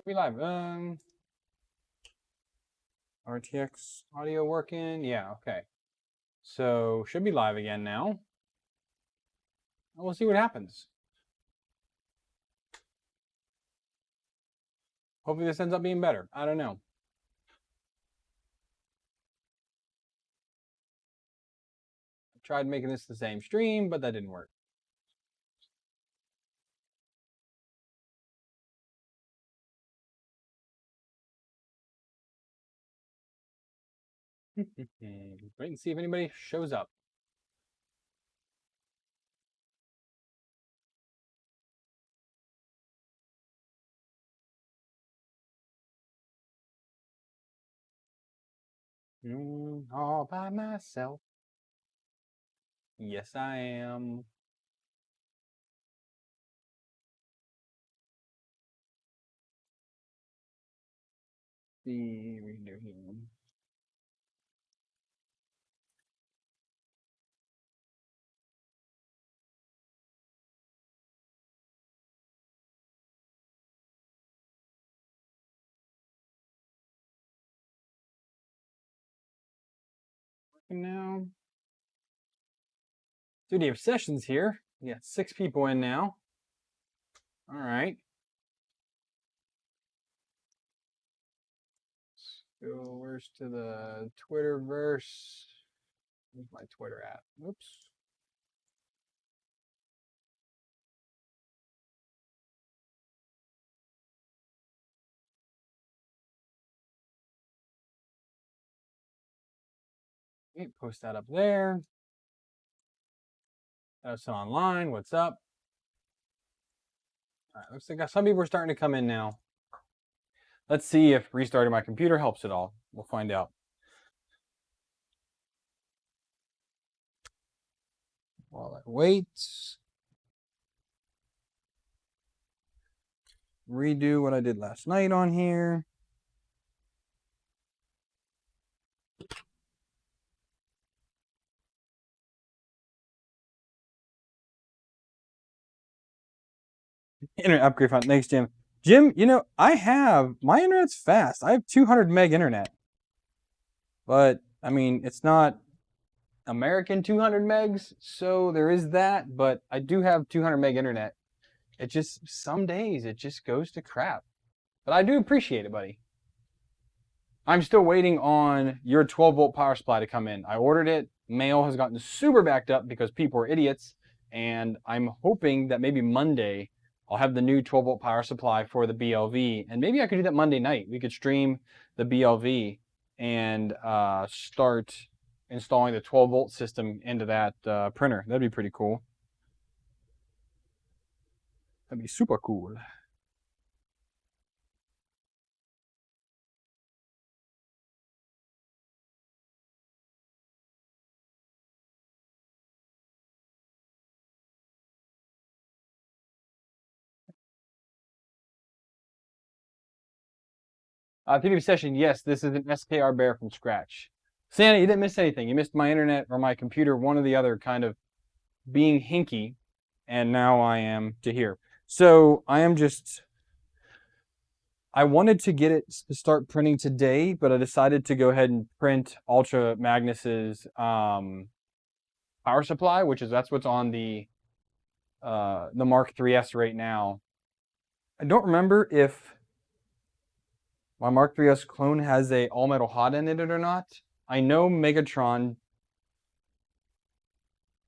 We live. RTX audio working? Yeah, okay. So should be live again now. We'll see what happens. Hopefully this ends up being better. I don't know. I tried making this the same stream, but that didn't work. Wait and see if anybody shows up. All by myself. Yes, I am. The redo here. Now, studio sessions here. We got 6 people in now. All right. Go, where's to the Twitterverse? Where's my Twitter at? Oops. Okay, post that up there. That's online. What's up? All right, looks like some people are starting to come in now. Let's see if restarting my computer helps at all. We'll find out. While I wait, redo what I did last night on here. Internet upgrade fund. Thanks, Jim. Jim, you know, my internet's fast. I have 200 meg internet. But, I mean, it's not American 200 megs, so there is that. But I do have 200 meg internet. It just, some days, it just goes to crap. But I do appreciate it, buddy. I'm still waiting on your 12-volt power supply to come in. I ordered it. Mail has gotten super backed up because people are idiots. And I'm hoping that maybe Monday I'll have the new 12-volt power supply for the BLV. And maybe I could do that Monday night. We could stream the BLV and start installing the 12-volt system into that printer. That'd be pretty cool. That'd be super cool. TV session, yes, this is an SKR Bear from scratch. Santa, you didn't miss anything. You missed my internet or my computer, one or the other, kind of being hinky, and now I am to here. So I wanted to get it to start printing today, but I decided to go ahead and print Ultra Magnus's power supply, that's what's on the Mark 3S right now. I don't remember if my Mark 3S clone has a all-metal hot end in it or not. I know Megatron.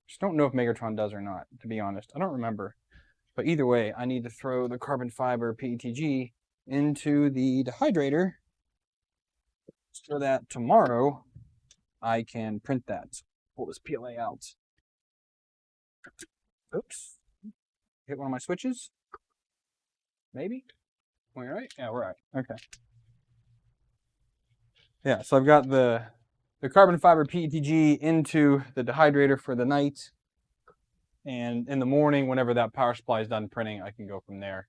Just don't know if Megatron does or not, to be honest. I don't remember. But either way, I need to throw the carbon fiber PETG into the dehydrator so that tomorrow I can print that. Pull this PLA out. Oops. Hit one of my switches. Maybe? We're right? Yeah, we're right. Okay. Yeah, so I've got the carbon fiber PETG into the dehydrator for the night. And in the morning, whenever that power supply is done printing, I can go from there.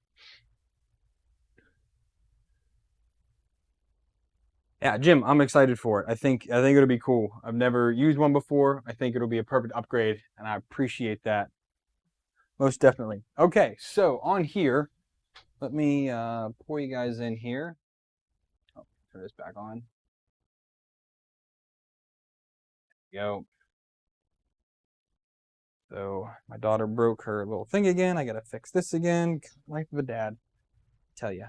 Yeah, Jim, I'm excited for it. I think it'll be cool. I've never used one before. I think it'll be a perfect upgrade, and I appreciate that. Most definitely. Okay, so on here, let me pour you guys in here. Oh, turn this back on. There we go. So my daughter broke her little thing again. I gotta fix this again. Life of a dad, I tell you.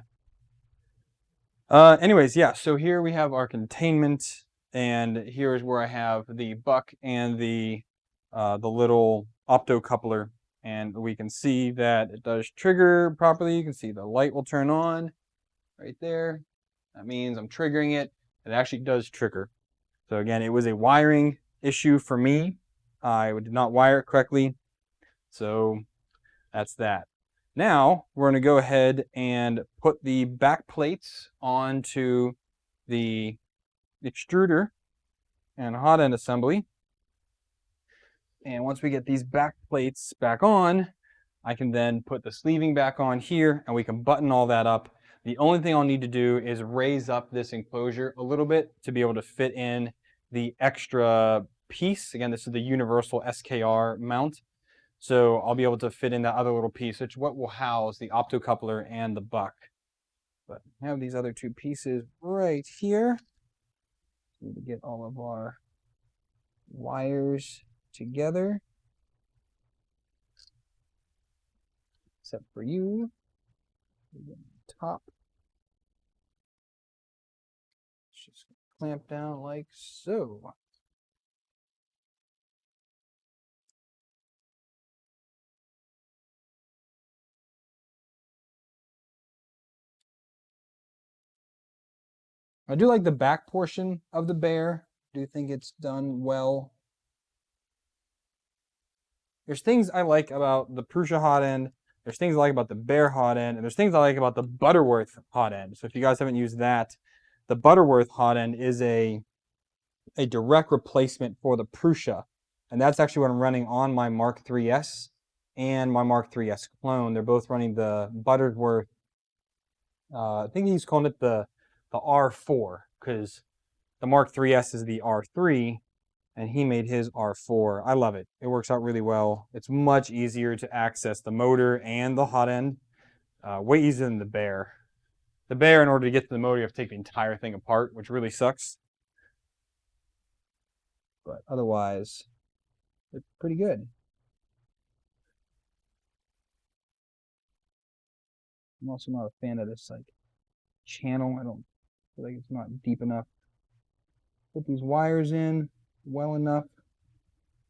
Anyways, yeah. So here we have our containment, and here is where I have the buck and the little optocoupler, and we can see that it does trigger properly. You can see the light will turn on right there. That means I'm triggering it. It actually does trigger. So again, it was a wiring issue for me. I did not wire it correctly. So that's that. Now we're going to go ahead and put the back plates onto the extruder and hot end assembly. And once we get these back plates back on, I can then put the sleeving back on here and we can button all that up. The only thing I'll need to do is raise up this enclosure a little bit to be able to fit in the extra piece. Again, this is the universal SKR mount. So I'll be able to fit in that other little piece, which is what will house the optocoupler and the buck. But I have these other two pieces right here. Need to get all of our wires together. Except for you. Top. Let's just clamp down like so. I do like the back portion of the Bear. I do think it's done well. There's things I like about the Prusa hot end. There's things I like about the Bear hot end. And there's things I like about the Butterworth hot end. So if you guys haven't used that, the Butterworth hot end is a direct replacement for the Prusa. And that's actually what I'm running on my Mark IIIS and my Mark IIIS clone. They're both running the Butterworth. I think he's calling it the R4 because the Mark IIIS is the R3 and he made his R4. I love it. It works out really well. It's much easier to access the motor and the hot end. Way easier than the Bear. The Bear, in order to get to the motor, you have to take the entire thing apart, which really sucks. But otherwise, it's pretty good. I'm also not a fan of this like channel. I don't feel like it's not deep enough. Put these wires in well enough.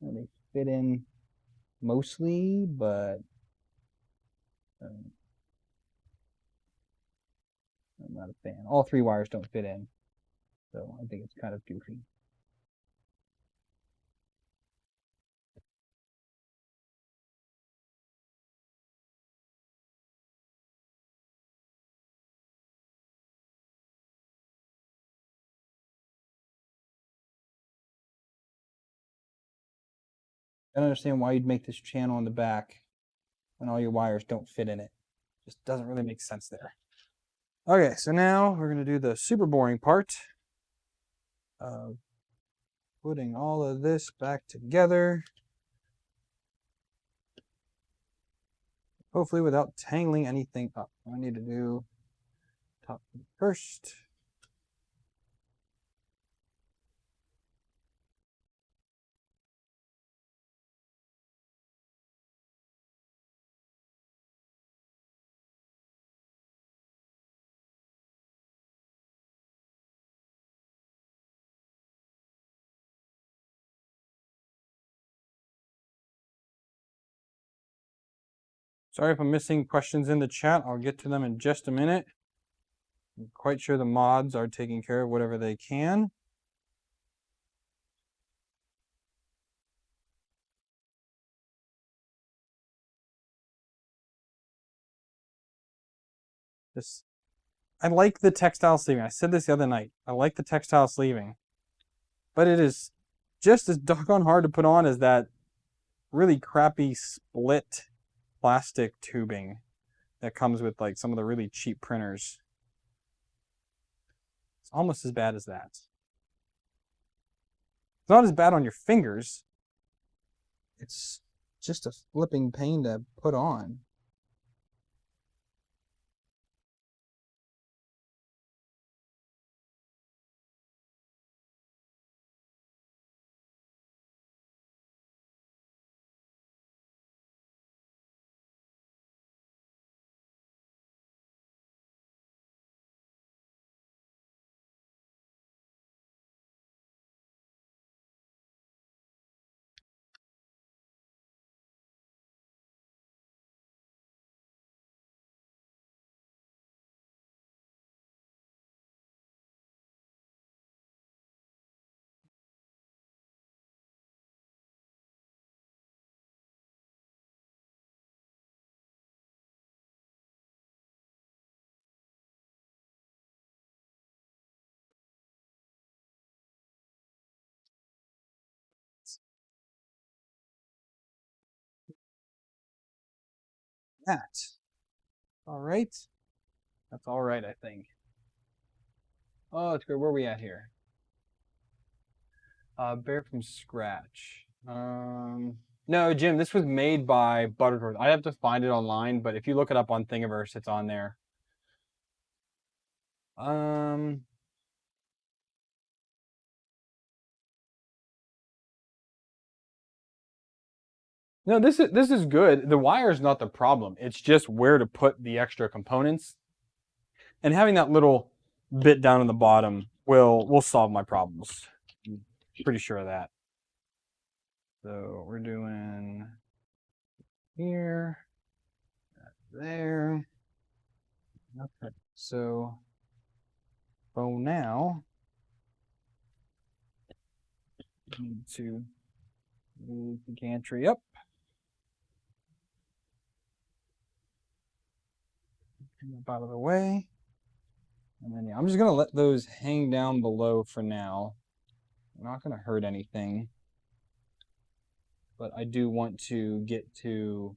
And they fit in mostly, but I'm not a fan. All three wires don't fit in, so I think it's kind of goofy. I don't understand why you'd make this channel in the back when all your wires don't fit in it. Just doesn't really make sense there. Okay, so now we're going to do the super boring part of putting all of this back together. Hopefully without tangling anything up. I need to do top first. Sorry if I'm missing questions in the chat. I'll get to them in just a minute. I'm quite sure the mods are taking care of whatever they can. I like the textile sleeving. I said this the other night. I like the textile sleeving. But it is just as doggone hard to put on as that really crappy split plastic tubing that comes with like some of the really cheap printers. It's almost as bad as that. It's not as bad on your fingers. It's just a flipping pain to put on. that. All right. That's all right, I think. Oh, it's good. Where are we at here? Bear from scratch. No, Jim, this was made by Butterworth. I have to find it online, but if you look it up on Thingiverse, it's on there. No, this is good. The wire is not the problem. It's just where to put the extra components. And having that little bit down in the bottom will solve my problems. I'm pretty sure of that. So we're doing here, there. Okay, so now I need to move the gantry up. Out of the way. And then yeah, I'm just gonna let those hang down below for now. I'm not gonna hurt anything. But I do want to get to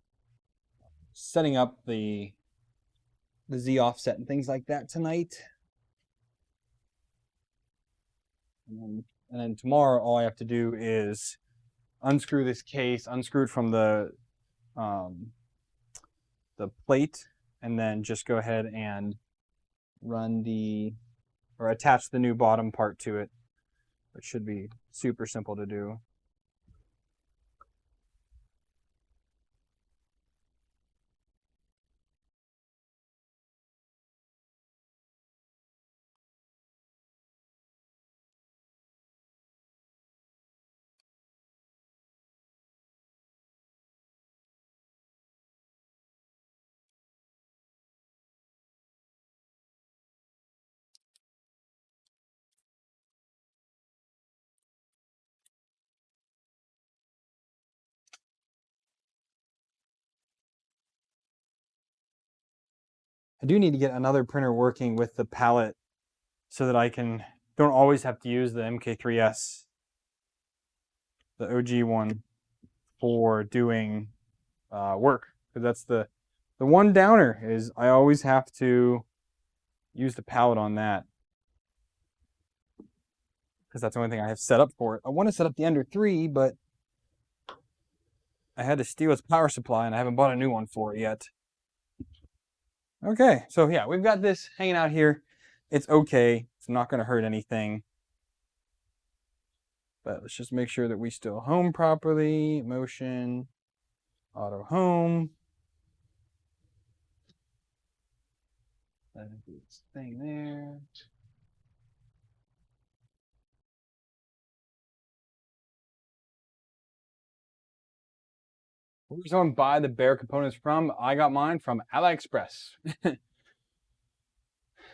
setting up the Z offset and things like that tonight. And then tomorrow all I have to do is unscrew this case, unscrew it from the plate, and then just go ahead and run or attach the new bottom part to it. It should be super simple to do. I do need to get another printer working with the palette so that I don't always have to use the MK3S, the OG one, for doing work. Because that's the one downer is I always have to use the palette on that. Because that's the only thing I have set up for it. I want to set up the Ender 3, but I had to steal its power supply and I haven't bought a new one for it yet. Okay, so yeah, we've got this hanging out here. It's okay. It's not going to hurt anything. But let's just make sure that we still home properly. Motion, auto home. Let it do its thing there. Where's someone buy the Bear components from? I got mine from AliExpress.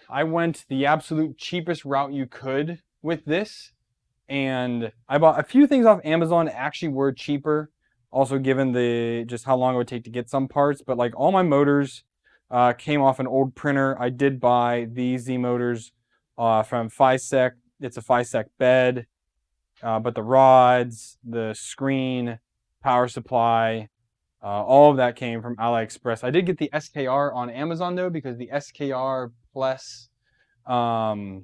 I went the absolute cheapest route you could with this. And I bought a few things off Amazon that actually were cheaper. Also given just how long it would take to get some parts. But like all my motors came off an old printer. I did buy these Z motors from FiSec. It's a FiSec bed. But the rods, the screen, power supply, all of that came from AliExpress. I did get the SKR on Amazon though, because the SKR plus the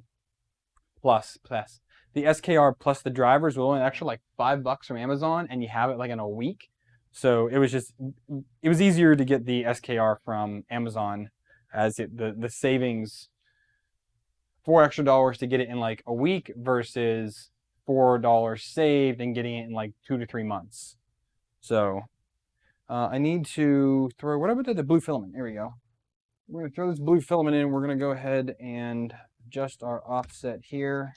SKR plus the drivers will only an extra like $5 from Amazon, and you have it like in a week. So it was easier to get the SKR from Amazon, as the savings $4 extra to get it in like a week versus $4 saved and getting it in like 2 to 3 months. So I need to throw, what about the blue filament? There we go. We're going to throw this blue filament in. We're going to go ahead and adjust our offset here.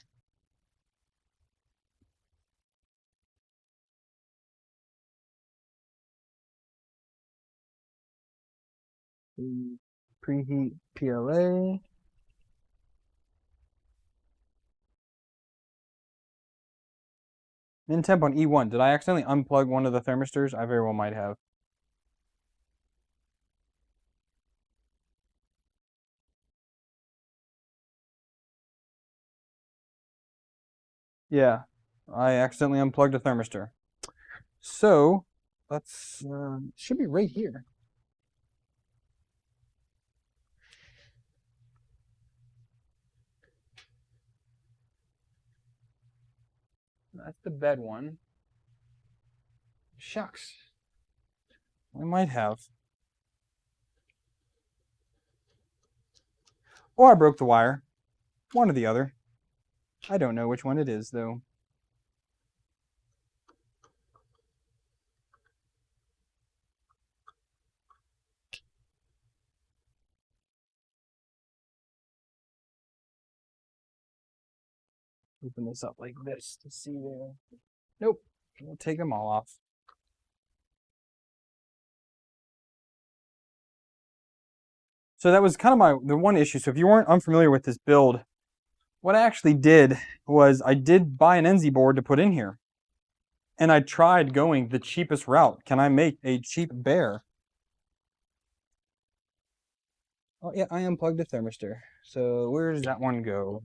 Preheat PLA. Min temp on E1. Did I accidentally unplug one of the thermistors? I very well might have. Yeah, I accidentally unplugged a thermistor. So let's should be right here. That's the bed one. Shucks. I might have. Or I broke the wire. One or the other. I don't know which one it is, though. Open this up like this to see there. Nope. We'll take them all off. So that was kind of the one issue. So if you weren't unfamiliar with this build, what I actually did was I did buy an NZ board to put in here. And I tried going the cheapest route. Can I make a cheap bear? Oh yeah, I unplugged the thermistor. So where does that one go?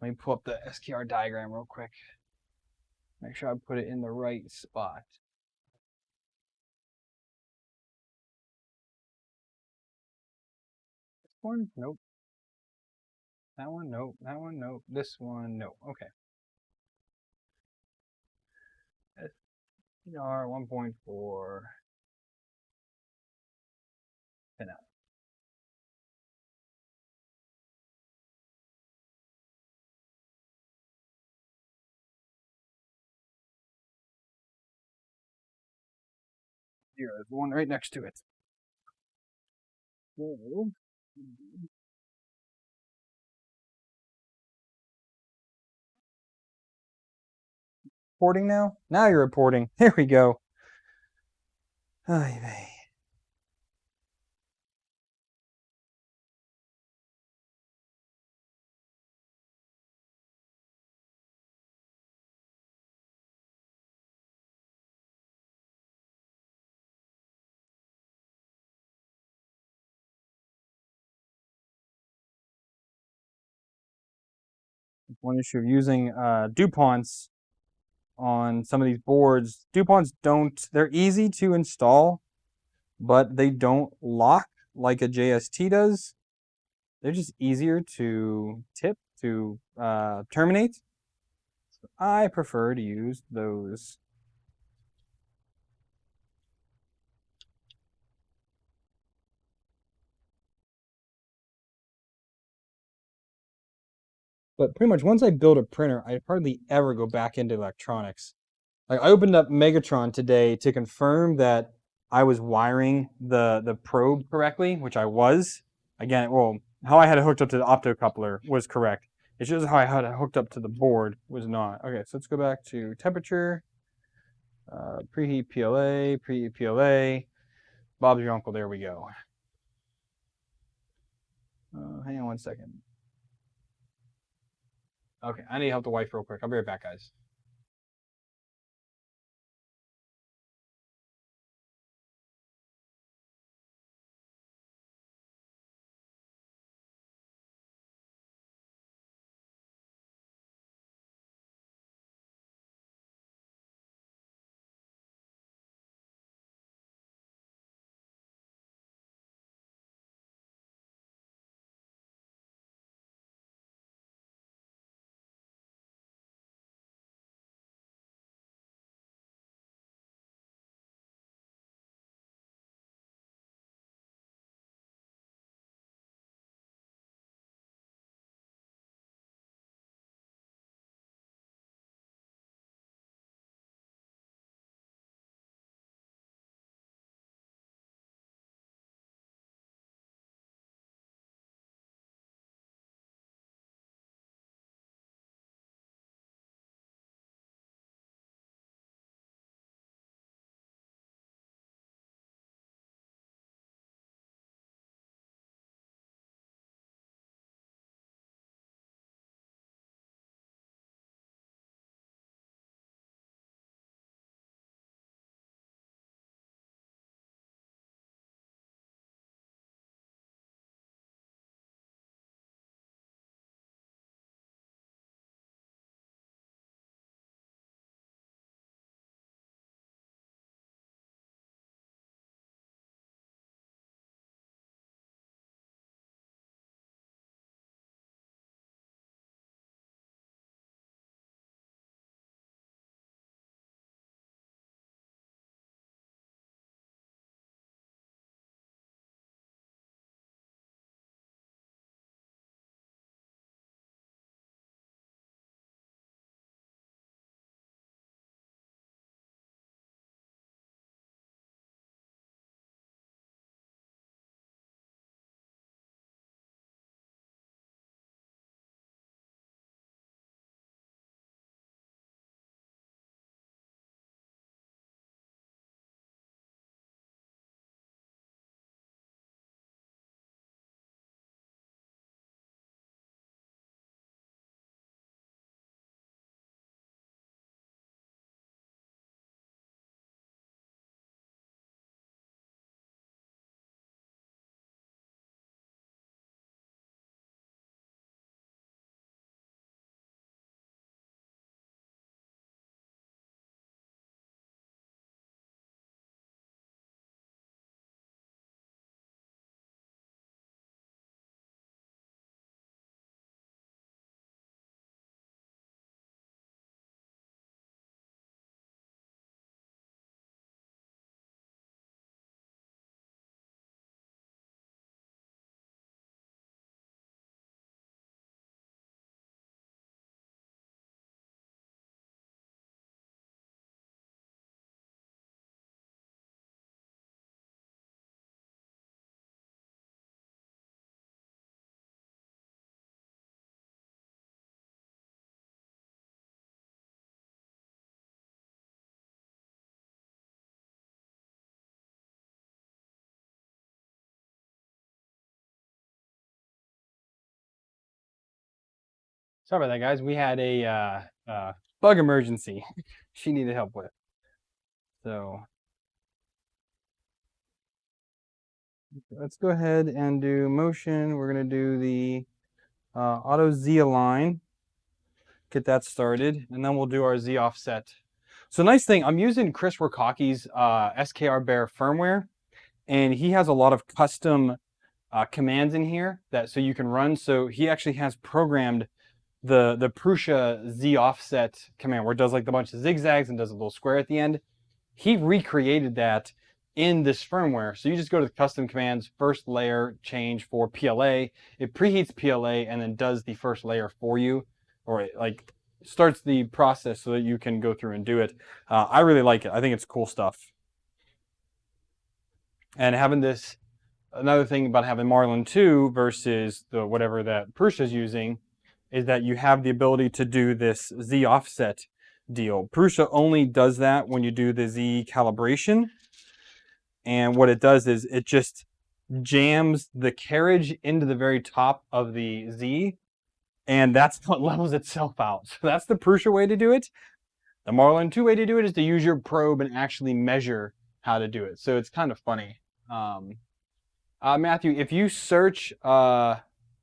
Let me pull up the SKR diagram real quick. Make sure I put it in the right spot. This one? Nope. That one? Nope. That one? Nope. This one? Nope. Okay. SKR 1.4. Pin out. Here, there's one right next to it. So, reporting now? Now you're reporting. There we go. Ay, vey. One issue of using DuPonts on some of these boards. DuPonts they're easy to install, but they don't lock like a JST does. They're just easier to terminate. So I prefer to use those. But pretty much once I build a printer, I hardly ever go back into electronics. Like I opened up Megatron today to confirm that I was wiring the probe correctly, which I was. Again, well, how I had it hooked up to the optocoupler was correct. It's just how I had it hooked up to the board was not. Okay, so let's go back to temperature, preheat PLA. Bob's your uncle. There we go. Hang on one second. Okay, I need to help the wife real quick. I'll be right back, guys. Sorry about that, guys. We had a bug emergency she needed help with. So let's go ahead and do motion. We're going to do the auto Z align. Get that started, and then we'll do our Z offset. So nice thing, I'm using Chris Wakaki's SKR Bear firmware, and he has a lot of custom commands in here that so you can run. So he actually has programmed the Prusa Z offset command where it does like the bunch of zigzags and does a little square at the end. He recreated that in this firmware. So you just go to the custom commands, first layer change for PLA. It preheats PLA and then does the first layer for you, or it like starts the process so that you can go through and do it. I really like it. I think it's cool stuff. And having this, another thing about having Marlin 2 versus the whatever that Prusa is using is that you have the ability to do this Z offset deal. Prusa only does that when you do the Z calibration. And what it does is it just jams the carriage into the very top of the Z, and that's what levels itself out. So that's the Prusa way to do it. The Marlin 2 way to do it is to use your probe and actually measure how to do it. So it's kind of funny. Matthew, if you search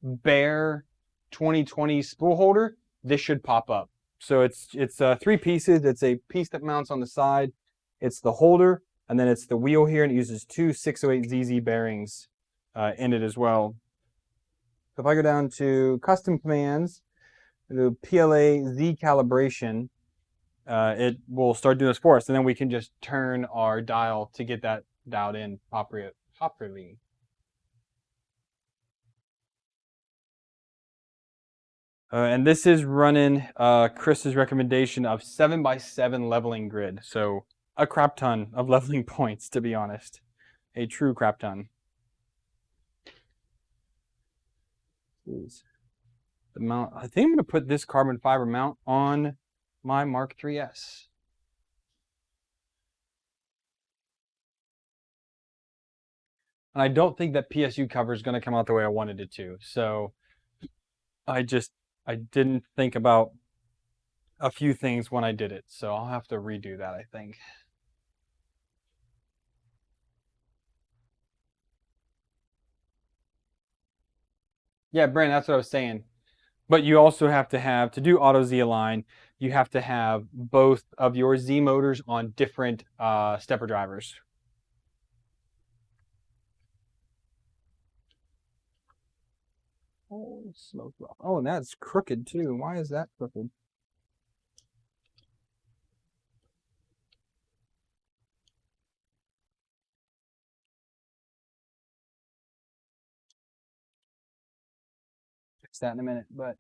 Bear 2020 spool holder, this should pop up. So it's 3 pieces. It's a piece that mounts on the side. It's the holder, and then it's the wheel here, and it uses 2 608ZZ bearings in it as well. So if I go down to custom commands, the PLA Z calibration, it will start doing this for us, and then we can just turn our dial to get that dialed in properly. And this is running Chris's recommendation of 7x7 leveling grid. So a crap ton of leveling points, to be honest. A true crap ton. The mount, I think I'm going to put this carbon fiber mount on my Mark III's. And I don't think that PSU cover is going to come out the way I wanted it to. So I didn't think about a few things when I did it. So I'll have to redo that, I think. Yeah, Brandon, that's what I was saying. But you also have to do auto Z align, you have to have both of your Z motors on different stepper drivers. Oh, smoke off. Oh, and that's crooked too. Why is that crooked? Fix that in a minute, but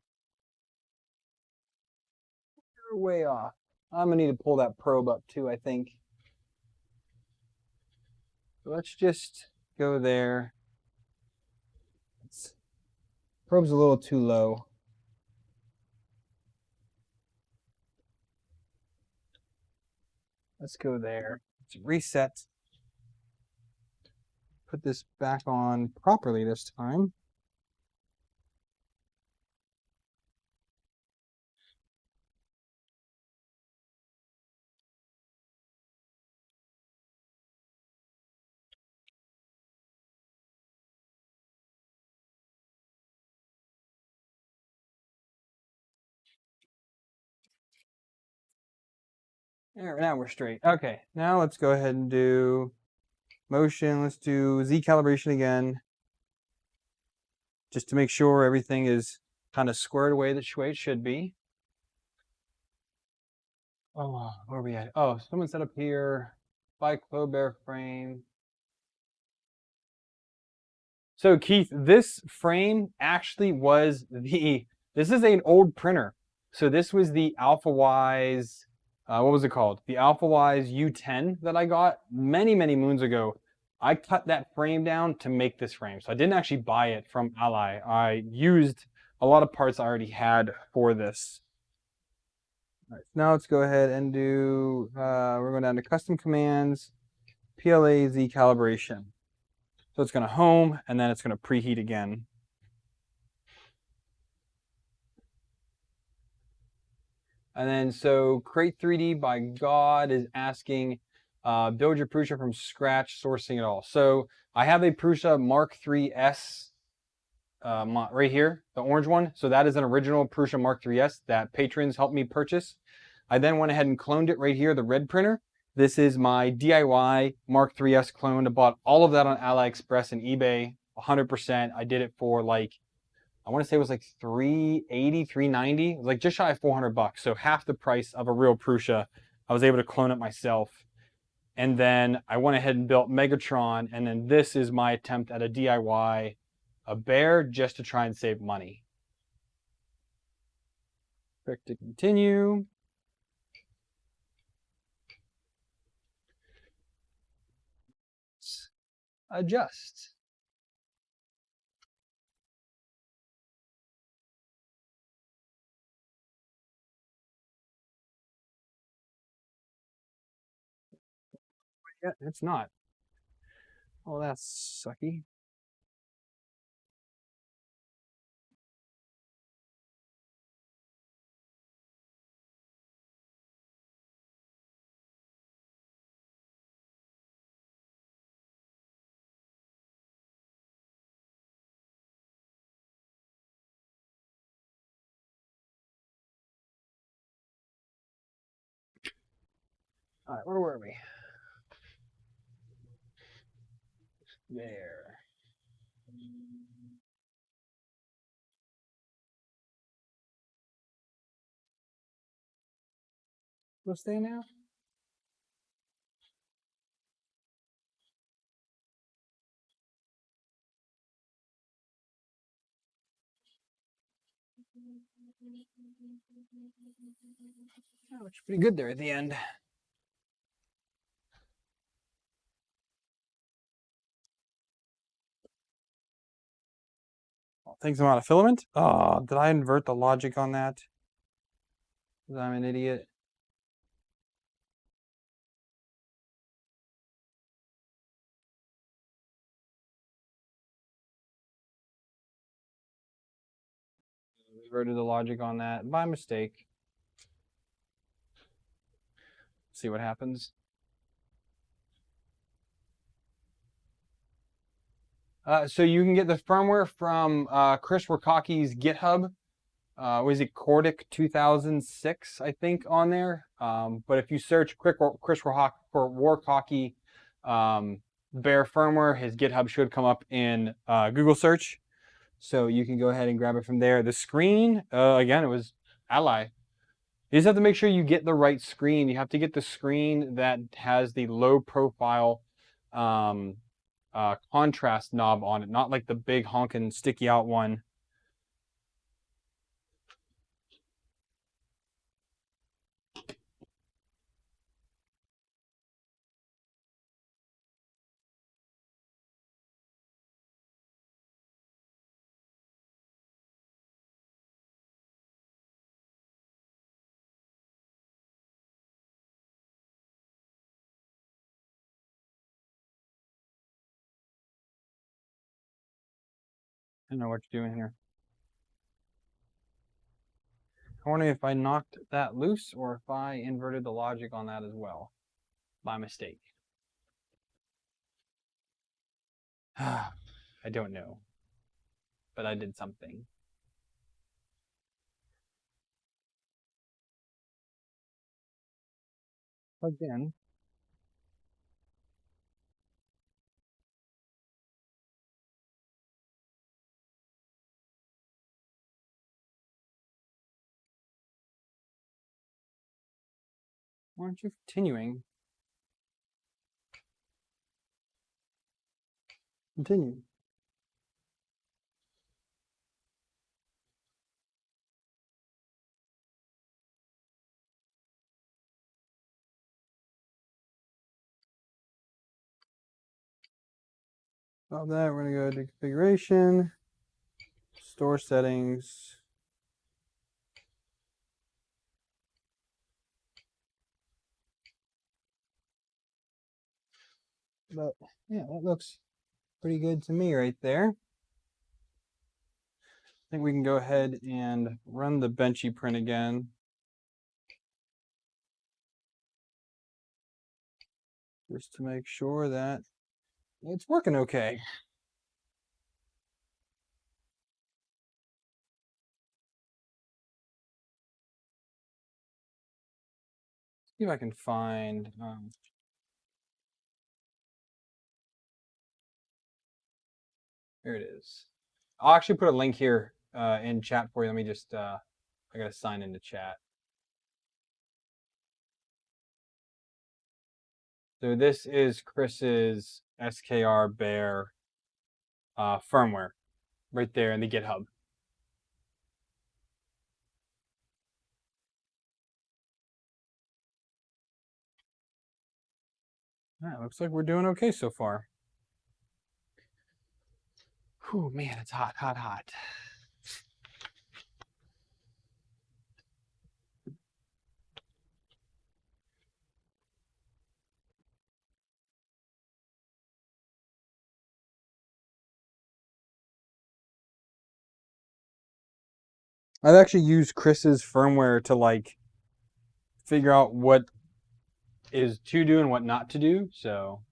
you're way off. I'm gonna need to pull that probe up too, I think. So let's just go there. Probe's a little too low. Let's go there. Let's reset. Put this back on properly this time. There, now we're straight. Okay, now let's go ahead and do motion. Let's do Z calibration again, just to make sure everything is kind of squared away the way it should be. Oh, where are we at? Oh, someone set up here. Bike low bear frame. So Keith, this frame actually was this is an old printer. So this was the AlphaWise, what was it called? The AlphaWise U10 that I got many, many moons ago. I cut that frame down to make this frame. So I didn't actually buy it from Ally. I used a lot of parts I already had for this. All right, now let's go ahead and do, we're going down to custom commands, PLA Z calibration. So it's going to home, and then it's going to preheat again. And then so Crate 3D by God is asking, build your Prusa from scratch, sourcing it all. So I have a Prusa Mark IIIS right here, the orange one. So that is an original Prusa Mark IIIS that patrons helped me purchase. I then went ahead and cloned it right here, the red printer. This is my DIY Mark IIIS clone. I bought all of that on AliExpress and eBay, 100%. I did it for like, I want to say it was like $380, $390. It was like just shy of $400. So half the price of a real Prusa. I was able to clone it myself. And then I went ahead and built Megatron. And then this is my attempt at a DIY, a bear, just to try and save money. Click to continue. Adjust. Yeah, it's not. Oh, that's sucky. All right, where were we? There. We'll stay now. That looks pretty good there at the end. Thanks amount of filament. Oh, did I invert the logic on that? Because I'm an idiot. Inverted the logic on that by mistake. See what happens. So you can get the firmware from Chris Wakaki's GitHub. Was it Cordic 2006, I think, on there. But if you search Chris Wakaki Bear firmware, his GitHub should come up in Google search. So you can go ahead and grab it from there. The screen, again, it was Ally. You just have to make sure you get the right screen. You have to get the screen that has the low profile contrast knob on it, not like the big honking sticky out one. I don't know what you're doing here. I'm wondering if I knocked that loose or if I inverted the logic on that as well by mistake. I don't know, but I did something. Plugged in. Why aren't you continuing? Continue. Above that, we're going to go to configuration, store settings. But yeah, that looks pretty good to me right there. I think we can go ahead and run the Benchy print again. just to make sure that it's working okay. See if I can find. Here it is. I'll actually put a link here in chat for you. Let me just. I gotta sign into chat. So this is Chris's SKR Bear firmware right there in the GitHub. Yeah, looks like we're doing okay so far. Whew, man, it's hot, hot, hot. I've actually used Chris's firmware to like figure out what is to do and what not to do. So,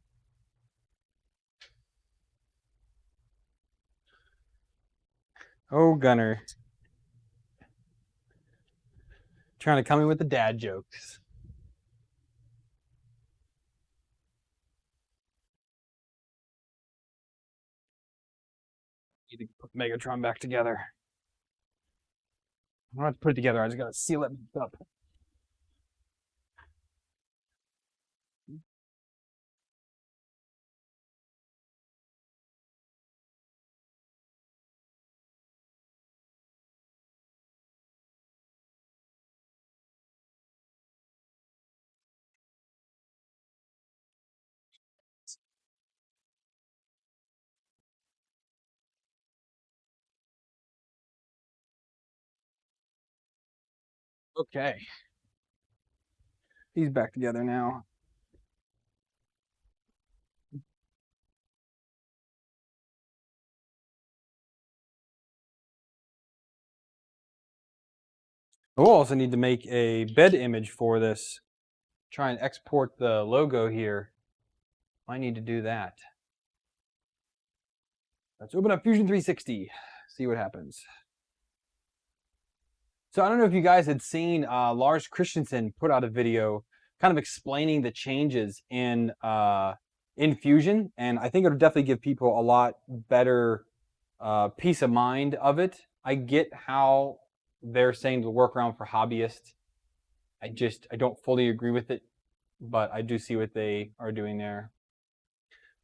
oh, Gunner, trying to come in with the dad jokes. Need to put Megatron back together. I don't have to put it together. I just gotta seal it up. Okay. He's back together now. We'll also need to make a bed image for this. Try and export the logo here. I need to do that. Let's open up Fusion 360. See what happens. So I don't know if you guys had seen Lars Christensen put out a video kind of explaining the changes in Fusion, and I think it'll definitely give people a lot better peace of mind of it. I get how they're saying the workaround for hobbyists. I don't fully agree with it, but I do see what they are doing there.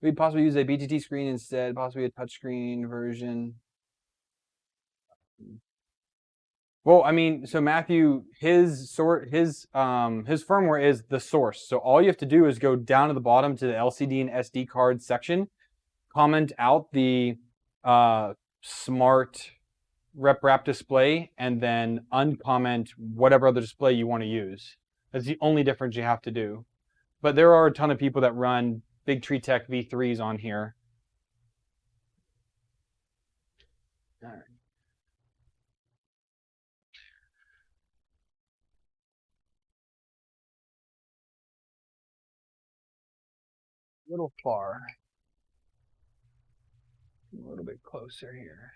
We possibly use a BTT screen instead, possibly a touchscreen version. Well, I mean, so Matthew, his firmware is the source. So all you have to do is go down to the bottom to the LCD and SD card section, comment out the smart rep wrap display, and then uncomment whatever other display you want to use. That's the only difference you have to do. But there are a ton of people that run Big Tree Tech V3s on here. All right. A little far. A little bit closer here.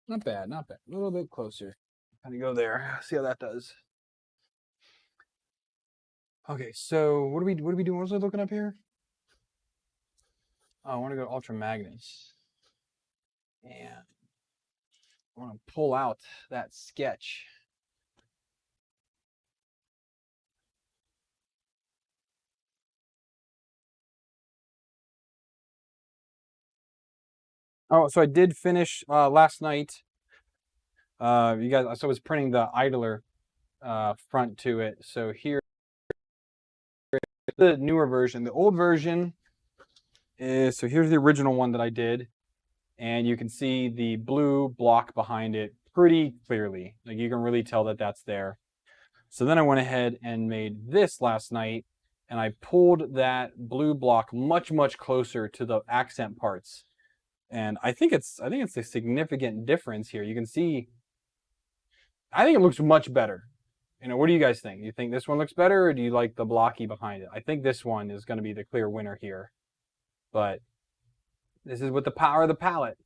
Not bad, not bad. A little bit closer. Kind of go there. See how that does. Okay, so what are we doing? What was I looking up here? Oh, I want to go to Ultra Magnus. And I want to pull out that sketch. Oh, so I did finish last night. You guys, so I was printing the idler. front to it. So here, the newer version. The old version is, so here's the original one that I did. And you can see the blue block behind it pretty clearly. Like you can really tell that that's there. So then I went ahead and made this last night, and I pulled that blue block much, much closer to the accent parts. And I think it's a significant difference here. You can see, I think it looks much better. You know, what do you guys think? Do you think this one looks better, or do you like the blocky behind it? I think this one is going to be the clear winner here. But this is with the power of the palette.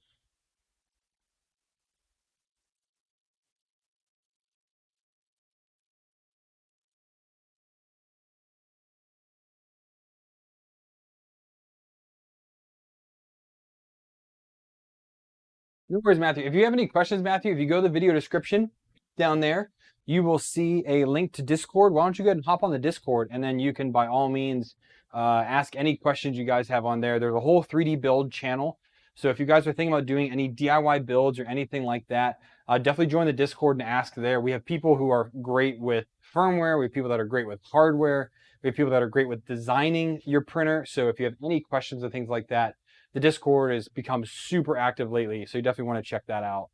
No worries, Matthew. If you have any questions, Matthew, if you go to the video description down there, you will see a link to Discord. Why don't you go ahead and hop on the Discord, and then you can, by all means, ask any questions you guys have on there. There's a whole 3D build channel. So if you guys are thinking about doing any DIY builds or anything like that, definitely join the Discord and ask there. We have people who are great with firmware. We have people that are great with hardware. We have people that are great with designing your printer. So if you have any questions or things like that, the Discord has become super active lately, so you definitely want to check that out.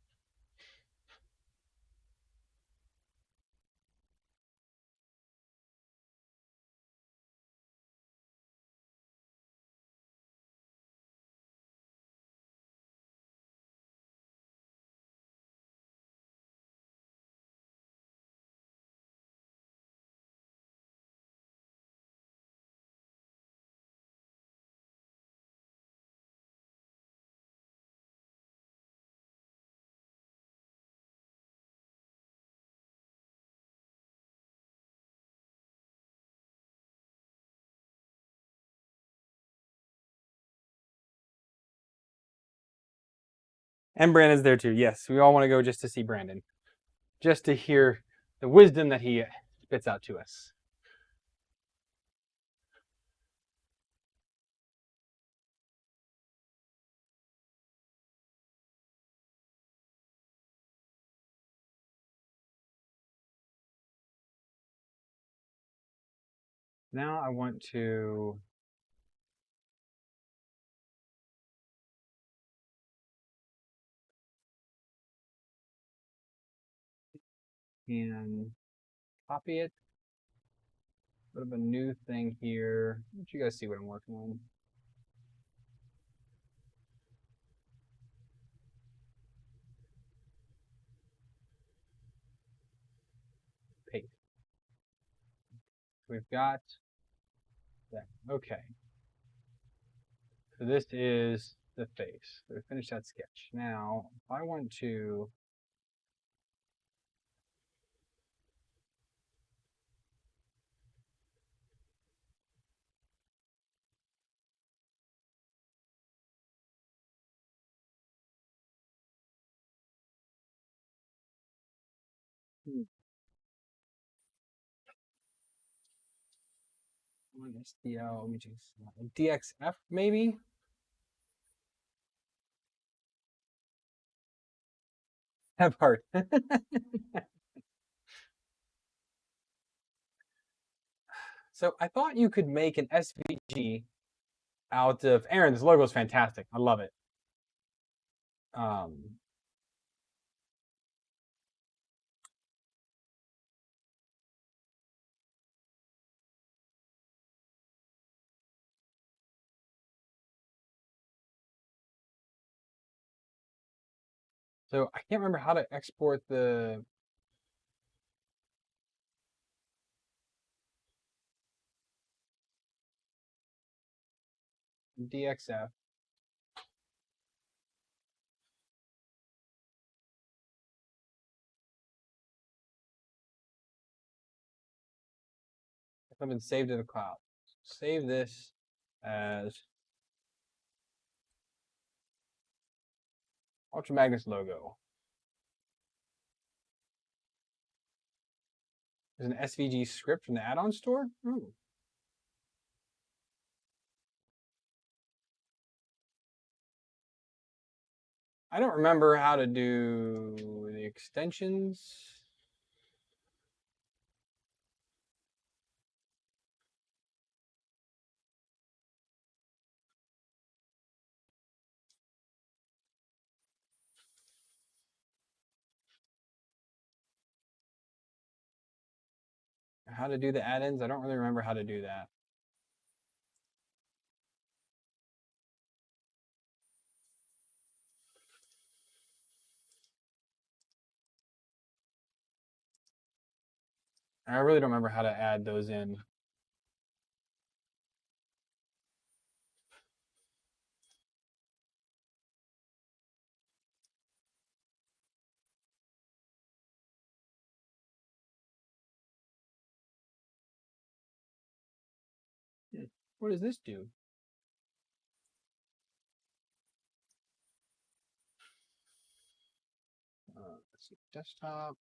And Brandon's there too. Yes, we all want to go just to see Brandon, just to hear the wisdom that he spits out to us. Now I want to and copy it. A bit of a new thing here. Let you guys see what I'm working on. Paste. We've got that. Okay. So this is the face. So we finished that sketch. Now, if I want to SDL, let me just DXF maybe. Have heart. So I thought you could make an SVG out of Aaron. This logo is fantastic. I love it. So I can't remember how to export the DXF. It's been saved in the cloud. Save this as Ultra Magnus logo. There's an SVG script from the add-on store. I don't remember how to do the extensions. how to do the add-ins. I don't really remember how to do that. I really don't remember how to add those in. What does this do? Let's see, desktop.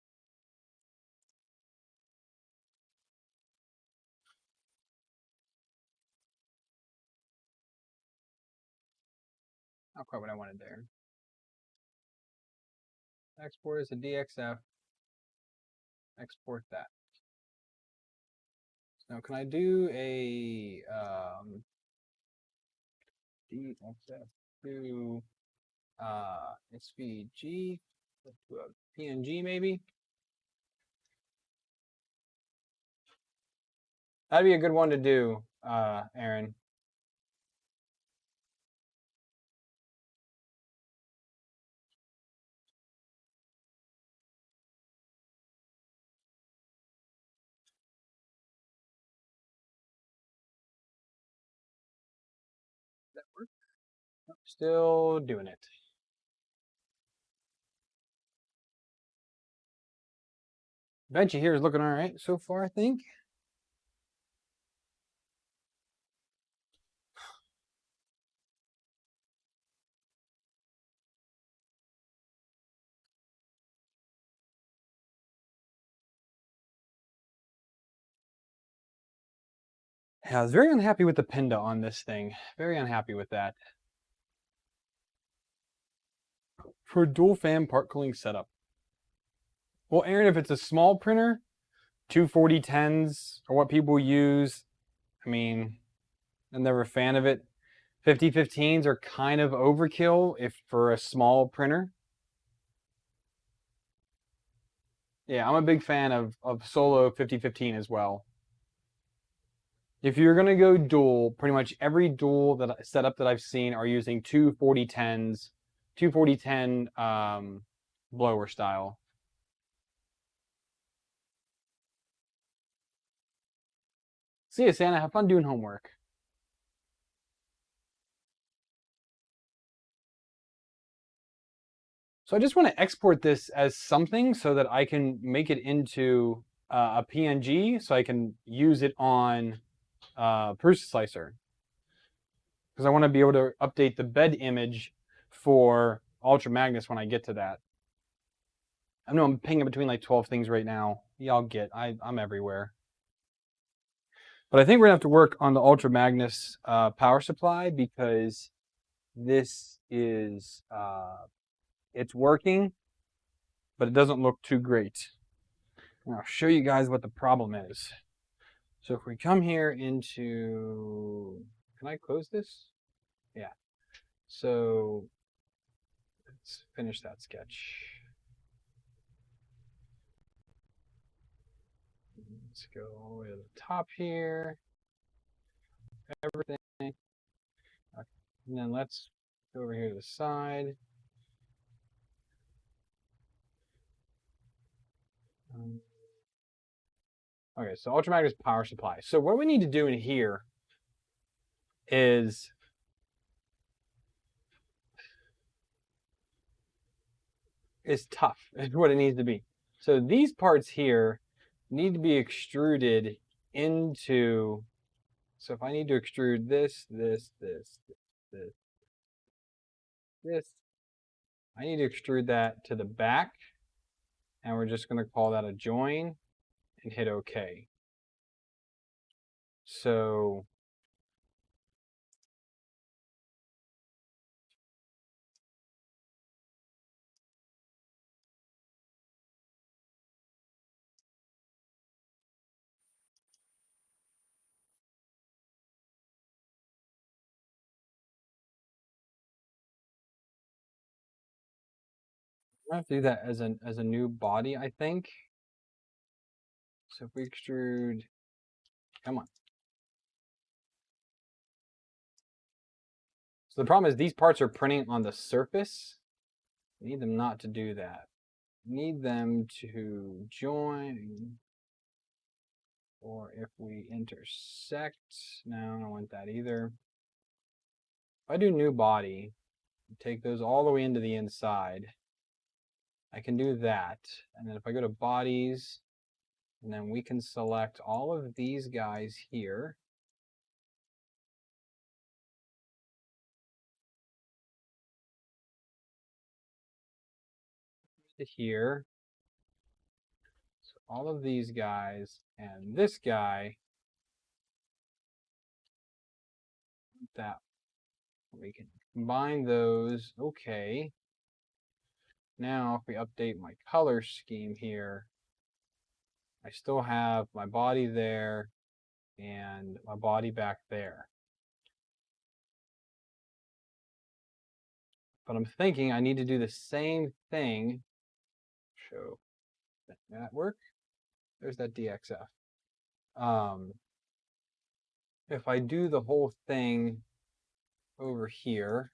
Not quite what I wanted there. Export as a DXF. Export that. Now, can I do a DXF to SVG, to a PNG maybe? That'd be a good one to do, Aaron. That work? Nope, still doing it. Benchy here is looking all right so far, I think. Yeah, I was very unhappy with the Pinda on this thing. Very unhappy with that. For a dual fan part cooling setup. Well, Aaron, if it's a small printer, 24010s are what people use. I mean, I'm never a fan of it. 5015s are kind of overkill if for a small printer. Yeah, I'm a big fan of Solo 5015 as well. If you're going to go dual, pretty much every dual setup that I've seen are using 24010s, 24010 blower style. See ya, Santa. Have fun doing homework. So I just want to export this as something so that I can make it into a PNG so I can use it on Prusa Slicer. Because I want to be able to update the bed image for Ultra Magnus when I get to that. I know I'm pinging between like 12 things right now. Y'all get, I'm everywhere. But I think we're gonna have to work on the Ultra Magnus power supply because this is, it's working, but it doesn't look too great. And I'll show you guys what the problem is. So if we come here into, can I close this? Yeah. So let's finish that sketch. Let's go all the way to the top here. Everything. Okay. And then let's go over here to the side. Okay, so Ultra Magnus power supply. So what we need to do in here is tough. Is what it needs to be. So these parts here need to be extruded into. So if I need to extrude this, I need to extrude that to the back, and we're just going to call that a join and hit OK. So I have to do that as a new body, I think. So if we extrude, come on. So the problem is these parts are printing on the surface. We need them not to do that. We need them to join, or if we intersect, no, I don't want that either. If I do new body, take those all the way into the inside, I can do that. And then if I go to bodies, and then we can select all of these guys here. To here. So all of these guys and this guy. That we can combine those. Okay. Now if we update my color scheme here, I still have my body there and my body back there. But I'm thinking I need to do the same thing. Show that work. There's that DXF. If I do the whole thing over here,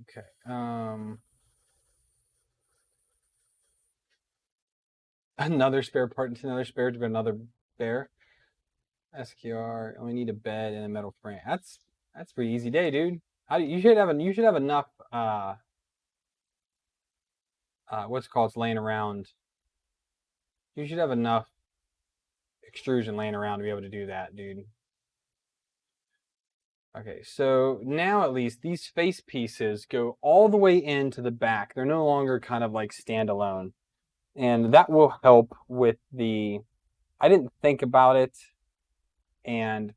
okay. Another spare part into another spare to another bear. SKR. Only need a bed and a metal frame. That's pretty easy day, dude. You should have enough what's it called, laying around. You should have enough extrusion laying around to be able to do that, dude. Okay, so now at least these face pieces go all the way into the back. They're no longer kind of like standalone. And that will help with the, I didn't think about it, and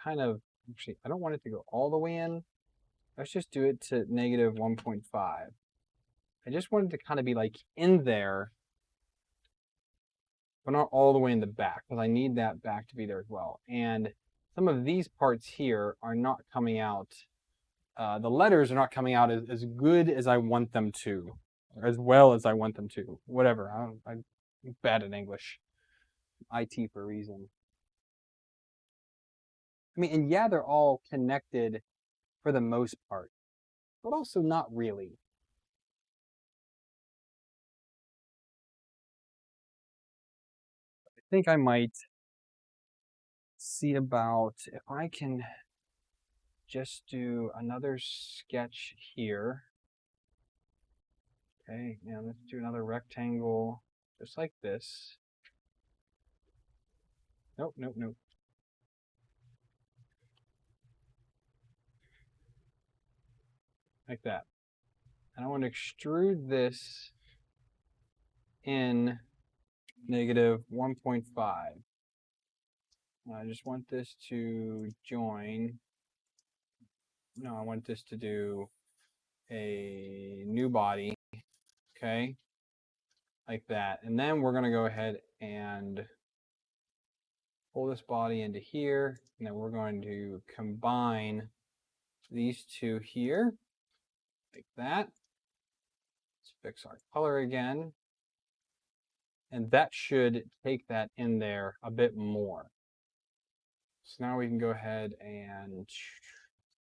kind of, actually, I don't want it to go all the way in. Let's just do it to negative 1.5. I just wanted to kind of be like in there, but not all the way in the back, because I need that back to be there as well. And some of these parts here are not coming out. The letters are not coming out as good as I want them to, or as well as I want them to. Whatever. I'm bad at English. IT for a reason. I mean, and yeah, they're all connected for the most part, but also not really. I think I might see about if I can just do another sketch here. Okay, now let's do another rectangle just like this. Nope, nope, nope. Like that. And I want to extrude this in negative 1.5. I just want this to join. No, I want this to do a new body. Okay, like that. And then we're going to go ahead and pull this body into here, and then we're going to combine these two here, like that. Let's fix our color again. And that should take that in there a bit more. So now we can go ahead and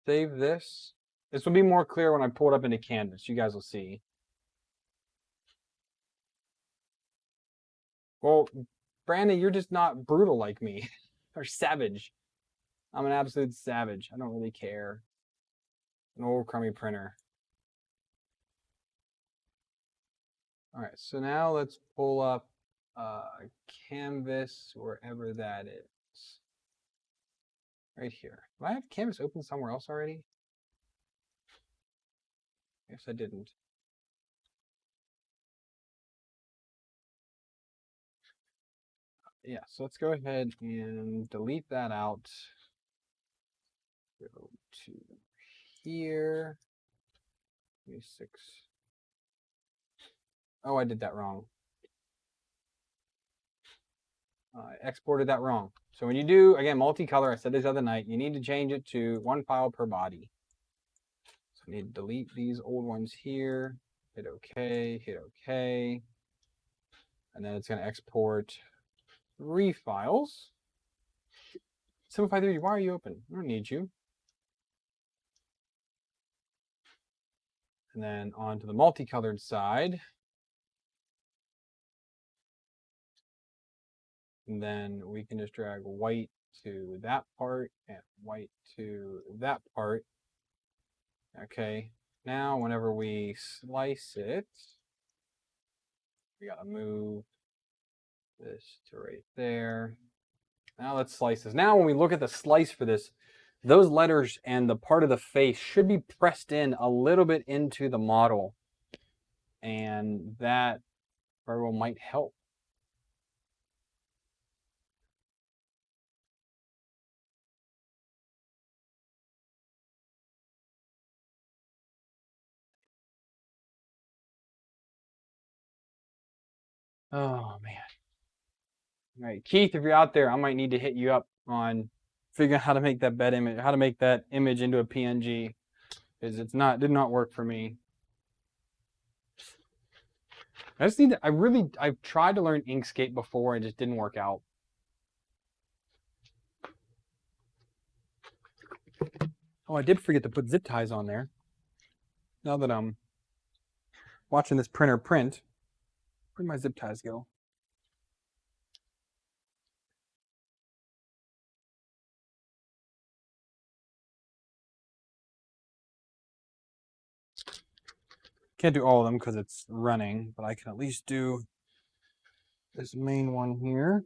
save this. This will be more clear when I pull it up into Canvas. You guys will see. Well, Brandon, you're just not brutal like me, or savage. I'm an absolute savage. I don't really care. An old crummy printer. All right, so now let's pull up Canvas, wherever that is. Right here. Do I have Canvas open somewhere else already? Yes, I didn't. Yeah, so let's go ahead and delete that out. Go to here. 26. Oh, I did that wrong. I exported that wrong. So when you do, again, multicolor, I said this the other night, you need to change it to 1 file per body. So I need to delete these old ones here, hit OK, hit OK. And then it's going to export 3 files. Simplify 3D, why are you open? I don't need you. And then on to the multicolored side. And then we can just drag white to that part and white to that part. Okay, now whenever we slice it, we gotta move this to right there. Now let's slice this. Now when we look at the slice for this, those letters and the part of the face should be pressed in a little bit into the model. And that very well might help. Oh, man. All right, Keith, if you're out there, I might need to hit you up on figuring out how to make that bed image, how to make that image into a PNG, because did not work for me. I just need to, I've tried to learn Inkscape before, it just didn't work out. Oh, I did forget to put zip ties on there. Now that I'm watching this printer print, where'd my zip ties go? Can't do all of them because it's running, but I can at least do this main one here.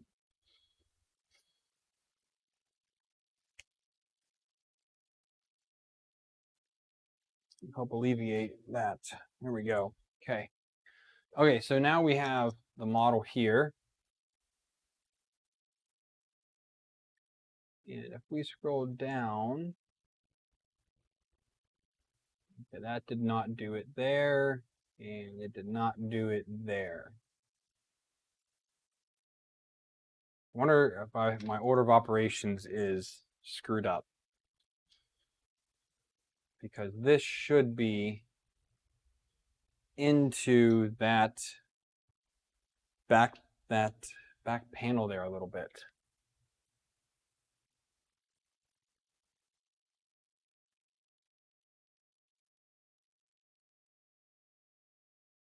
Help alleviate that. There we go. Okay. Okay, so now we have the model here. And if we scroll down, okay, that did not do it there, and it did not do it there. I wonder if my order of operations is screwed up. Because this should be into that back panel there a little bit.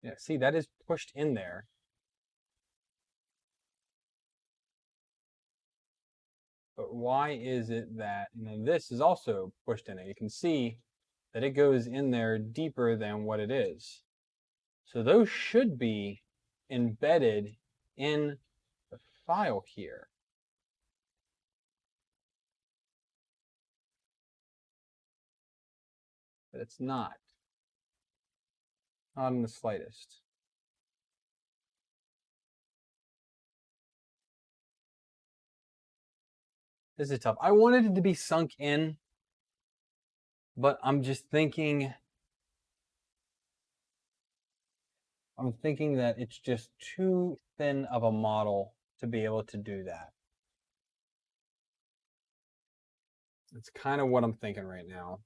Yeah, see, that is pushed in there. But why is it that, and then this is also pushed in it. You can see that it goes in there deeper than what it is. So those should be embedded in the file here. But it's not. Not in the slightest. This is tough. I wanted it to be sunk in, but I'm thinking that it's just too thin of a model to be able to do that. That's kind of what I'm thinking right now.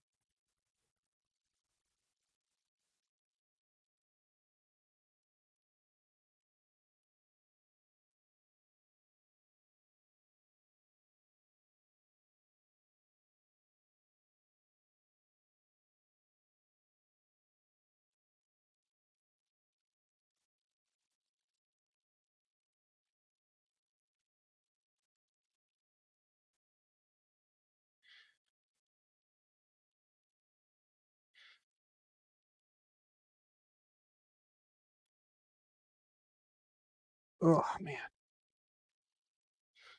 Oh, man.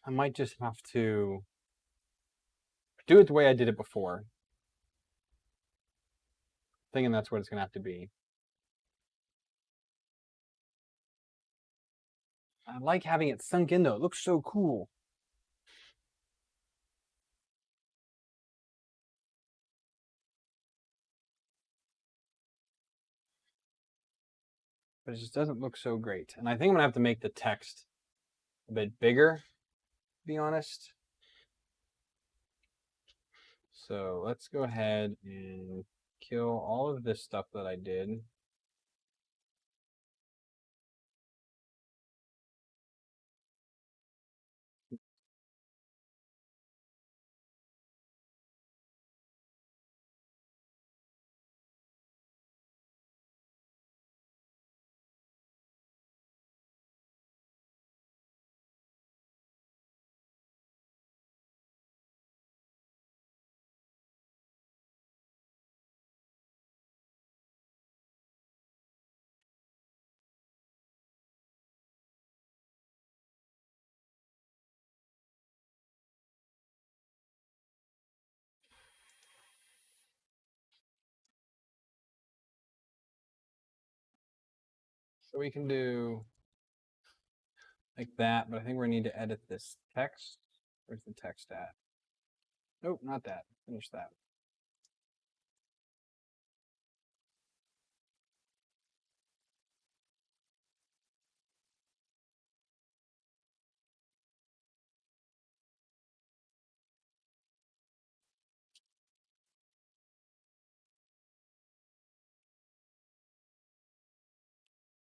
I might just have to do it the way I did it before. Thinking that's what it's going to have to be. I like having it sunk in, though. It looks so cool. But it just doesn't look so great. And I think I'm going to have to make the text a bit bigger be honest. So let's go ahead and kill all of this stuff that I did. So we can do like that, but I think we need to edit this text. Where's the text at? Nope, not that. Finish that.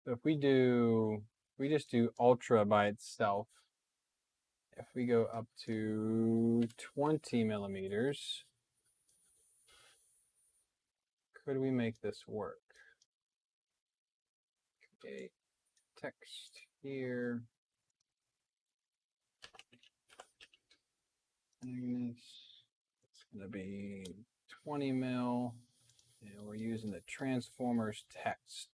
So if we just do ultra by itself, if we go up to 20 millimeters, could we make this work? Okay, text here. It's going to be 20 mil, and we're using the Transformers text.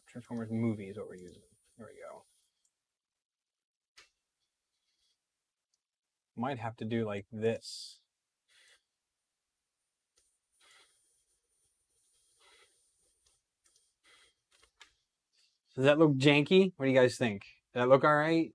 Transformers movie is what we're using. There we go. Might have to do like this. Does that look janky? What do you guys think? Does that look all right?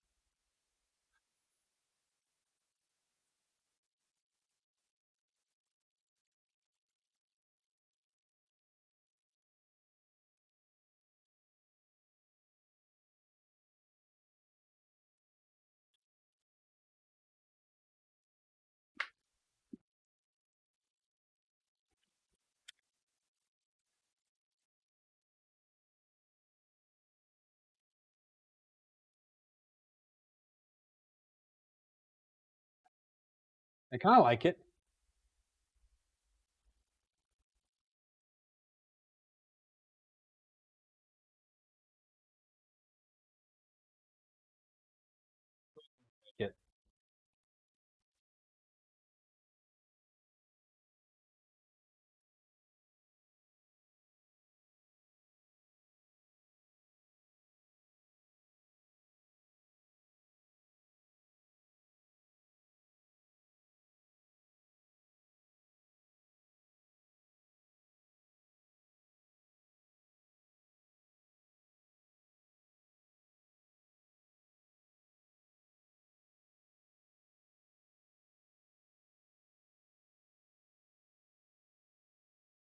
I kind of like it.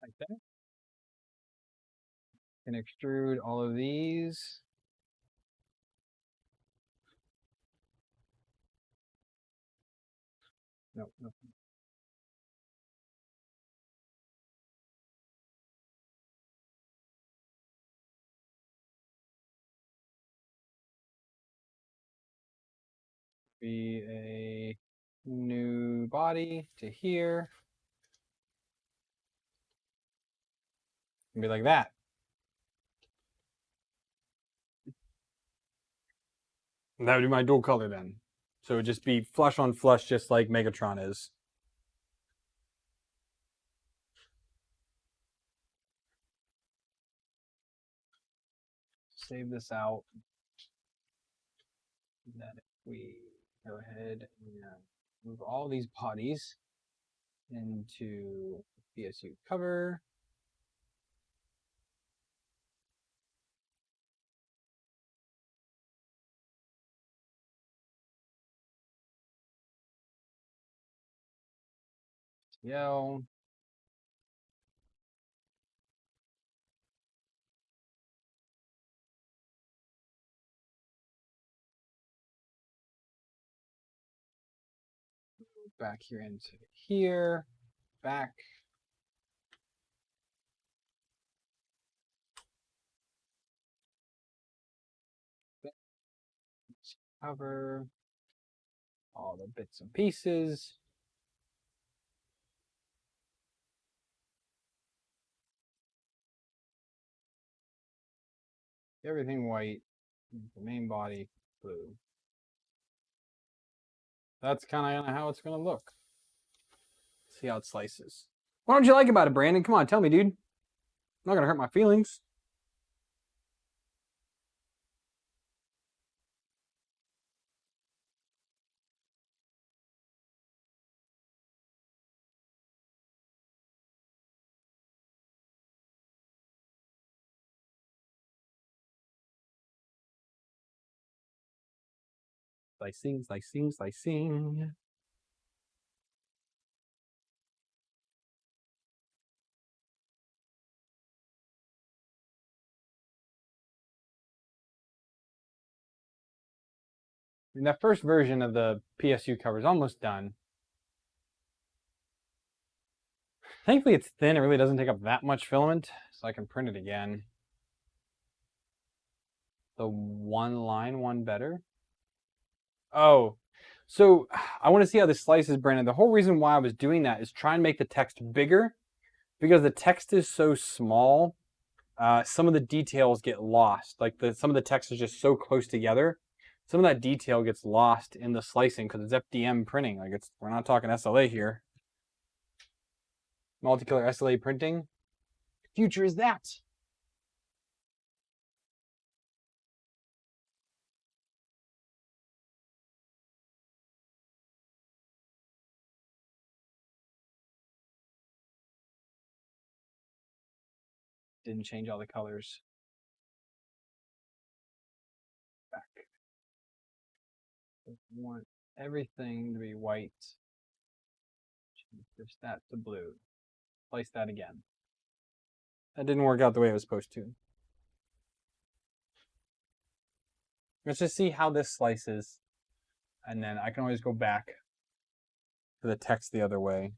Like that. Can extrude all of these. Nope, nope. Be a new body to here. And be like that. And that would be my dual color then. So it would just be flush on flush, just like Megatron is. Save this out. And then if we go ahead and move all these bodies into BSU cover. TL. back here into here, back. Cover all the bits and pieces. Everything white, the main body blue. That's kind of how it's going to look. See how it slices. What don't you like about it, Brandon? Come on, tell me, dude. I'm not going to hurt my feelings. Slicing. And that first version of the PSU cover is almost done. Thankfully, it's thin. It really doesn't take up that much filament, so I can print it again. The one line one better. Oh, so I want to see how this slices, Brandon. The whole reason why I was doing that is try and make the text bigger, because the text is so small. Some of the details get lost. Like some of the text is just so close together. Some of that detail gets lost in the slicing because it's FDM printing. Like we're not talking SLA here. Multicolor SLA printing. Future is that. Didn't change all the colors. Back. I want everything to be white. Change that to blue. Place that again. That didn't work out the way it was supposed to. Let's just see how this slices. And then I can always go back to the text the other way.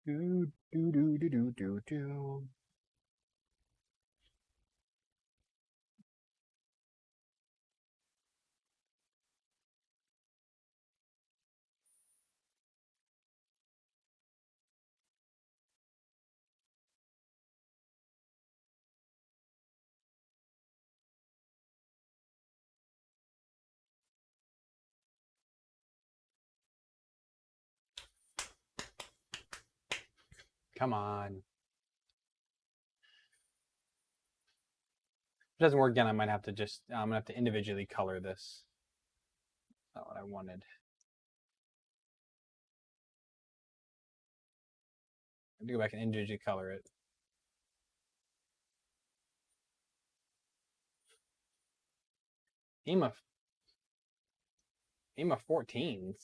Do, do, do, do, do, do, do. Come on. If it doesn't work again, I might have to just, I'm going to have to individually color this. Not what I wanted. I have to go back and individually color it. EMA 14s.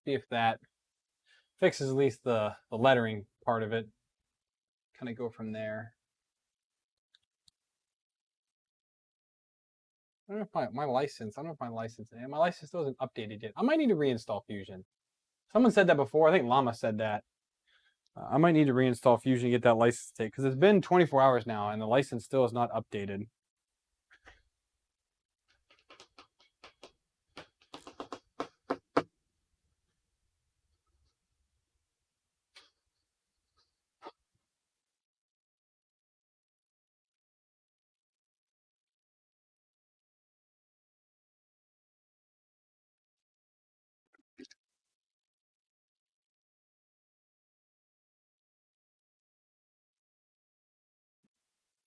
See if that fixes at least the lettering part of it. Kind of go from there. I don't know if my license still isn't updated yet. I might need to reinstall Fusion. Someone said that before. I think Llama said that. I might need to reinstall Fusion and get that license take, because it's been 24 hours now and the license still is not updated.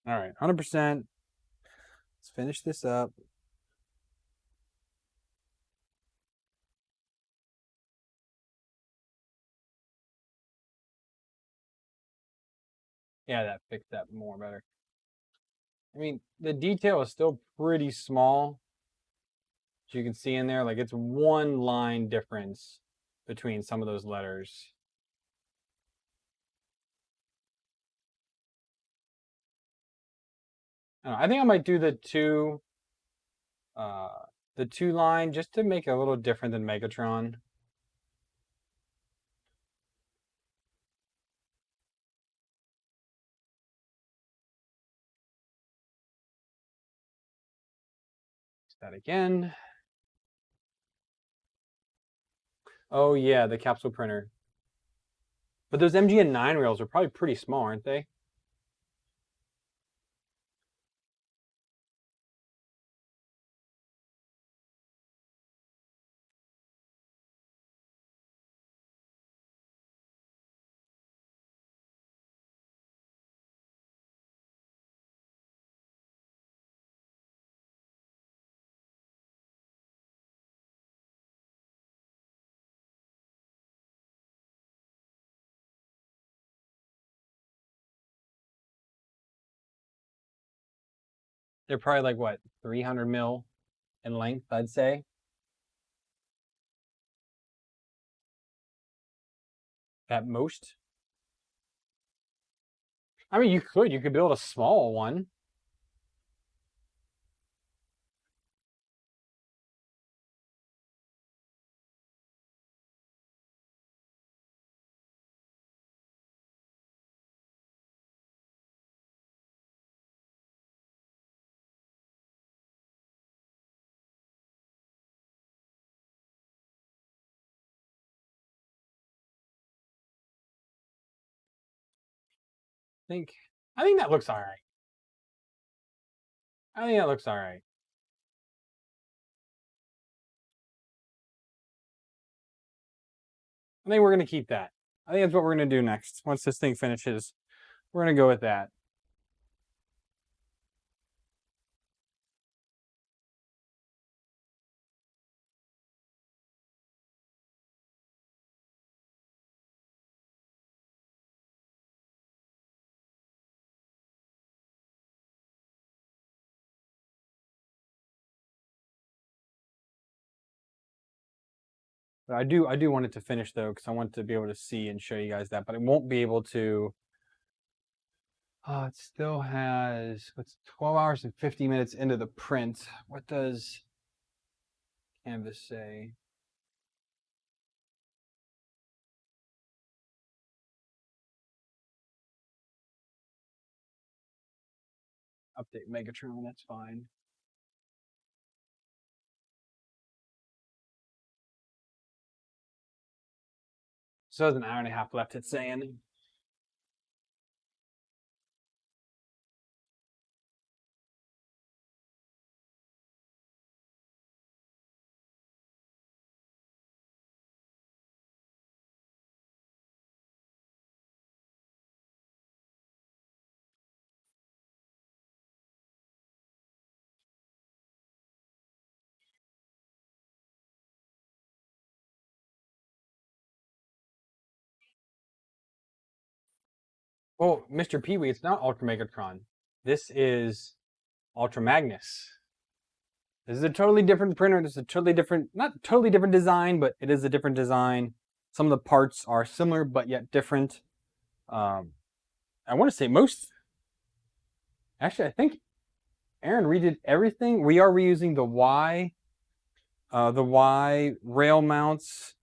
All right, 100%. Let's finish this up. Yeah, that fixed that more better. I mean, the detail is still pretty small. As you can see in there, like it's one line difference between some of those letters. I think I might do the two line just to make it a little different than Megatron. That again. Oh yeah, the capsule printer. But those MGN9 rails are probably pretty small, aren't they? They're probably like what, 300 mil in length, I'd say. At most. I mean, you could build a small one. I think that looks all right. I think that looks all right. I think we're going to keep that. I think that's what we're going to do next. Once this thing finishes, we're going to go with that. But I do want it to finish though, because I want to be able to see and show you guys that. But I won't be able to. It still has what's 12 hours and 50 minutes into the print. What does Canvas say? Update Megatron, that's fine. So there's an hour and a half left, it's saying. Well, Mr. Peewee, it's not Ultra Megatron. This is Ultra Magnus. This is a totally different printer. This is a totally different, not totally different design, but it is a different design. Some of the parts are similar, but yet different. I want to say actually, I think Aaron redid everything. We are reusing the Y rail mounts.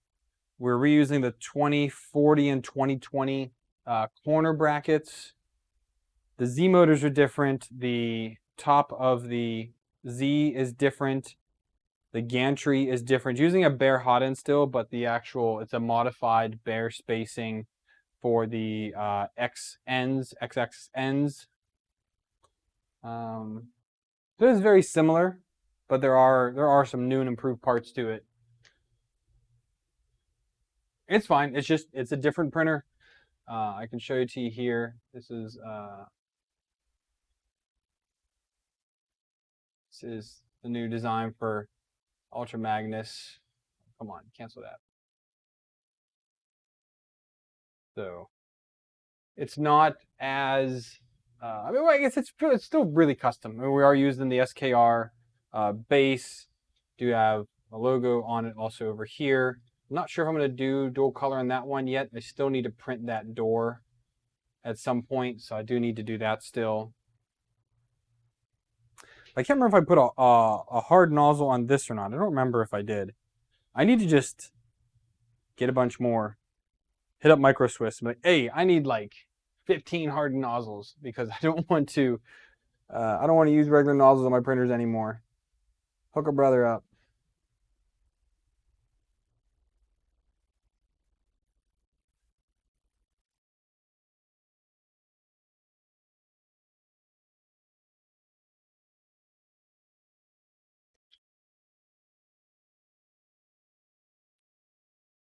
We're reusing the 2040 and 2020 corner brackets. The Z motors are different. The top of the Z is different. The gantry is different. Using a Bear hot end still, but it's a modified Bear spacing for the X ends, XX ends. So it's very similar, but there are some new and improved parts to it. It's fine. It's a different printer. I can show you to you here. This is the new design for Ultra Magnus. Come on, cancel that. So it's not as I mean, well, I guess it's still really custom. I mean, we are using the SKR base. Do have a logo on it also over here. I'm not sure if I'm going to do dual color on that one yet. I still need to print that door at some point, so I do need to do that still. I can't remember if I put a hard nozzle on this or not. I don't remember if I did. I need to just get a bunch more. Hit up Micro Swiss and be like, hey, I need like 15 hardened nozzles because I don't want to use regular nozzles on my printers anymore. Hook a brother up.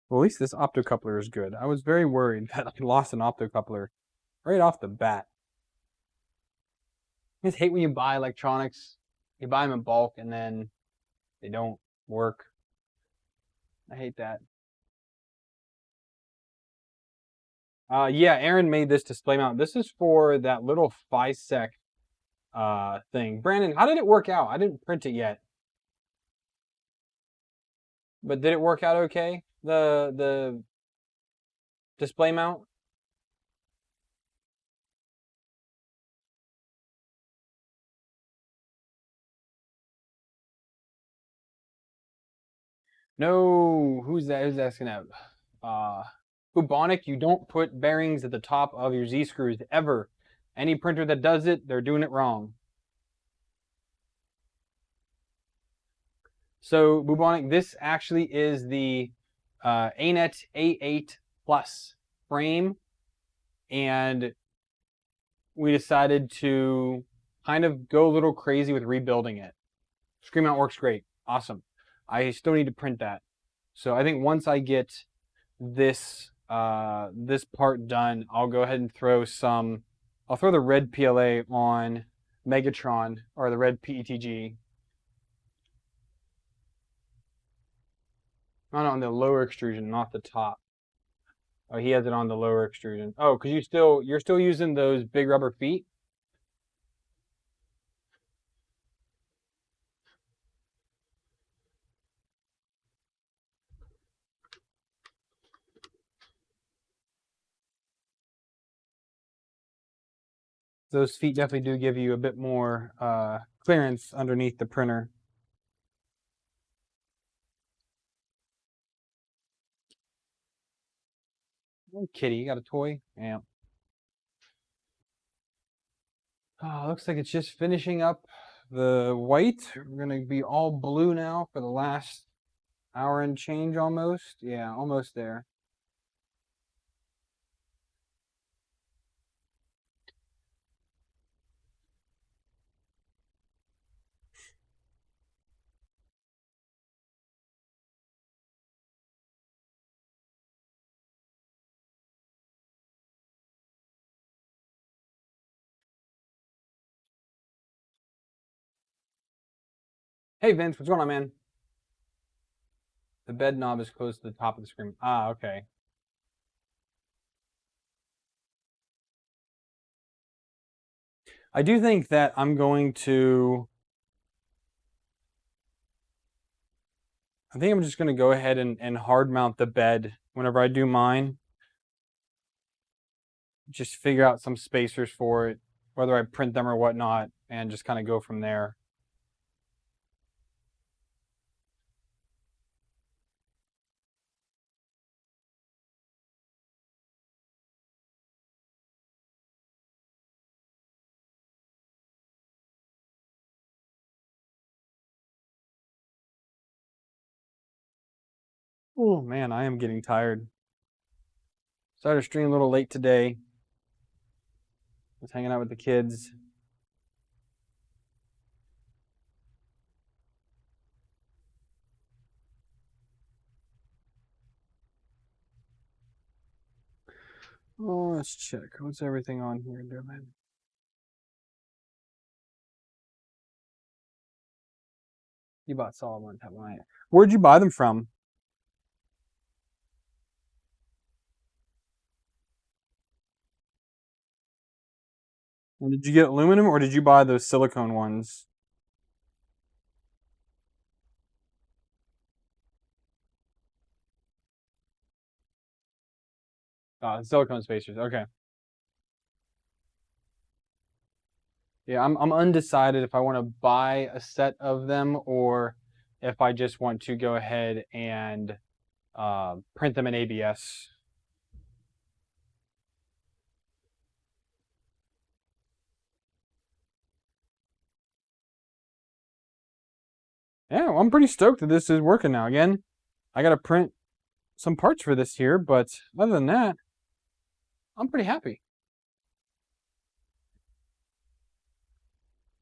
Well, at least this optocoupler is good. I was very worried that I lost an optocoupler right off the bat. I just hate when you buy electronics, you buy them in bulk and then they don't work. I hate that. Yeah, Aaron made this display mount. This is for that little FISEC thing. Brandon, how did it work out? I didn't print it yet. But did it work out okay? The display mount? No, who's that? Who's asking that? Bubonic, you don't put bearings at the top of your Z screws ever. Any printer that does it, they're doing it wrong. So Bubonic, this actually is the ANET A8 Plus frame, and we decided to kind of go a little crazy with rebuilding it. Screen mount works great, awesome. I still need to print that. So I think once I get this this part done, I'll go ahead and I'll throw the red PLA on Megatron, or the red PETG. Not on the lower extrusion, not the top. Oh, he has it on the lower extrusion. Oh, because you're still using those big rubber feet? Those feet definitely do give you a bit more clearance underneath the printer. Oh, kitty, you got a toy? Yeah. Looks like it's just finishing up the white. We're going to be all blue now for the last hour and change almost. Yeah, almost there. Hey, Vince, what's going on, man? The bed knob is close to the top of the screen. Ah, okay. I do think that I'm just going to go ahead and hard mount the bed whenever I do mine. Just figure out some spacers for it, whether I print them or whatnot, and just kind of go from there. Oh man, I am getting tired. Started stream a little late today. Was hanging out with the kids. Oh, let's check. What's everything on here doing? You bought solid one time, right? Where'd you buy them from? And did you get aluminum or did you buy those silicone ones? Silicone spacers. Okay. Yeah, I'm undecided if I want to buy a set of them or if I just want to go ahead and print them in ABS. Yeah, well, I'm pretty stoked that this is working now. Again, I got to print some parts for this here, but other than that, I'm pretty happy.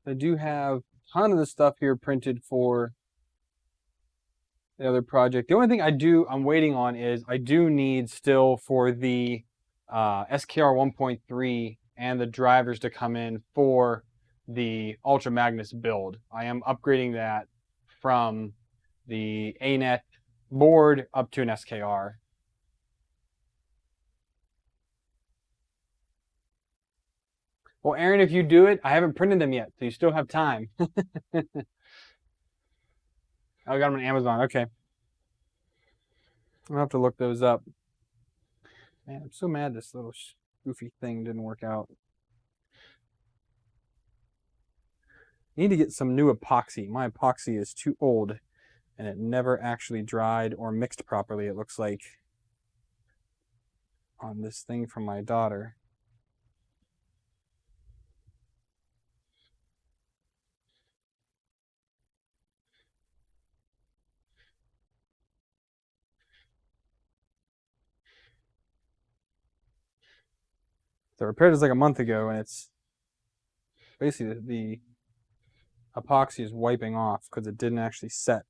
I do have a ton of the stuff here printed for the other project. The only thing I'm waiting on is I do need still for the SKR 1.3 and the drivers to come in for the Ultra Magnus build. I am upgrading that from the ANET board up to an SKR. Well, Aaron, if you do it, I haven't printed them yet, so you still have time. I got them on Amazon. Okay. I'll have to look those up. Man, I'm so mad this little goofy thing didn't work out. Need to get some new epoxy. My epoxy is too old and it never actually dried or mixed properly, it looks like, on this thing from my daughter. So I repaired this like a month ago and it's basically the epoxy is wiping off because it didn't actually set.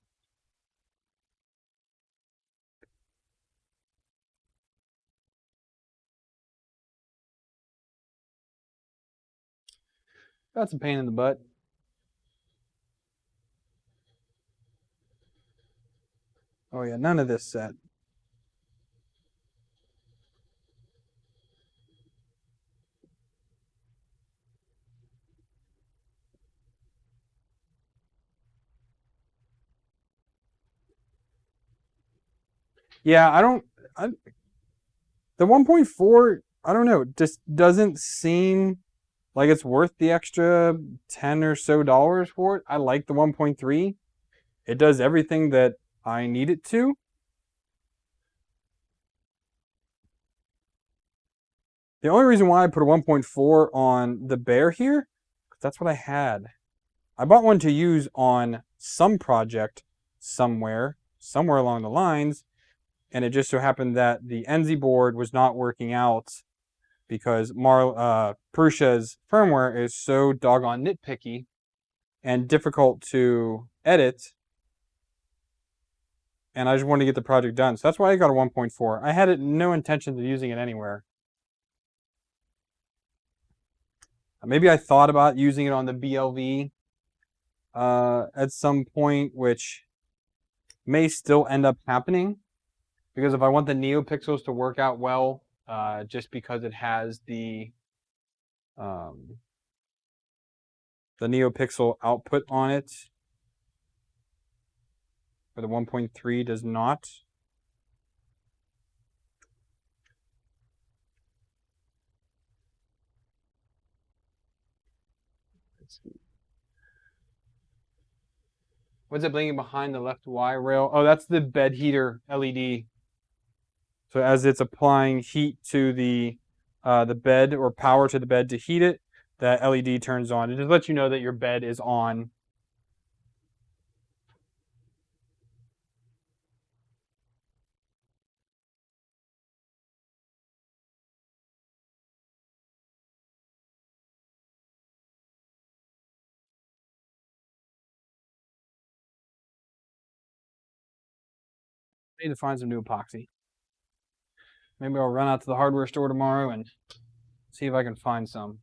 That's a pain in the butt. Oh yeah, none of this set. Yeah, the 1.4, I don't know, just doesn't seem like it's worth the extra 10 or so dollars for it. I like the 1.3. It does everything that I need it to. The only reason why I put a 1.4 on the Bear here, that's what I had. I bought one to use on some project somewhere along the lines, and it just so happened that the NZ board was not working out because Prusa's firmware is so doggone nitpicky and difficult to edit, and I just wanted to get the project done. So that's why I got a 1.4. I had no intentions of using it anywhere. Maybe I thought about using it on the BLV at some point, which may still end up happening because if I want the NeoPixels to work out well, just because it has the NeoPixel output on it, where the 1.3 does not. Let's see. What's it blinking behind the left Y rail? Oh, that's the bed heater LED. So as it's applying heat to the bed or power to the bed to heat it, that LED turns on. It just lets you know that your bed is on. I need to find some new epoxy. Maybe I'll run out to the hardware store tomorrow and see if I can find some.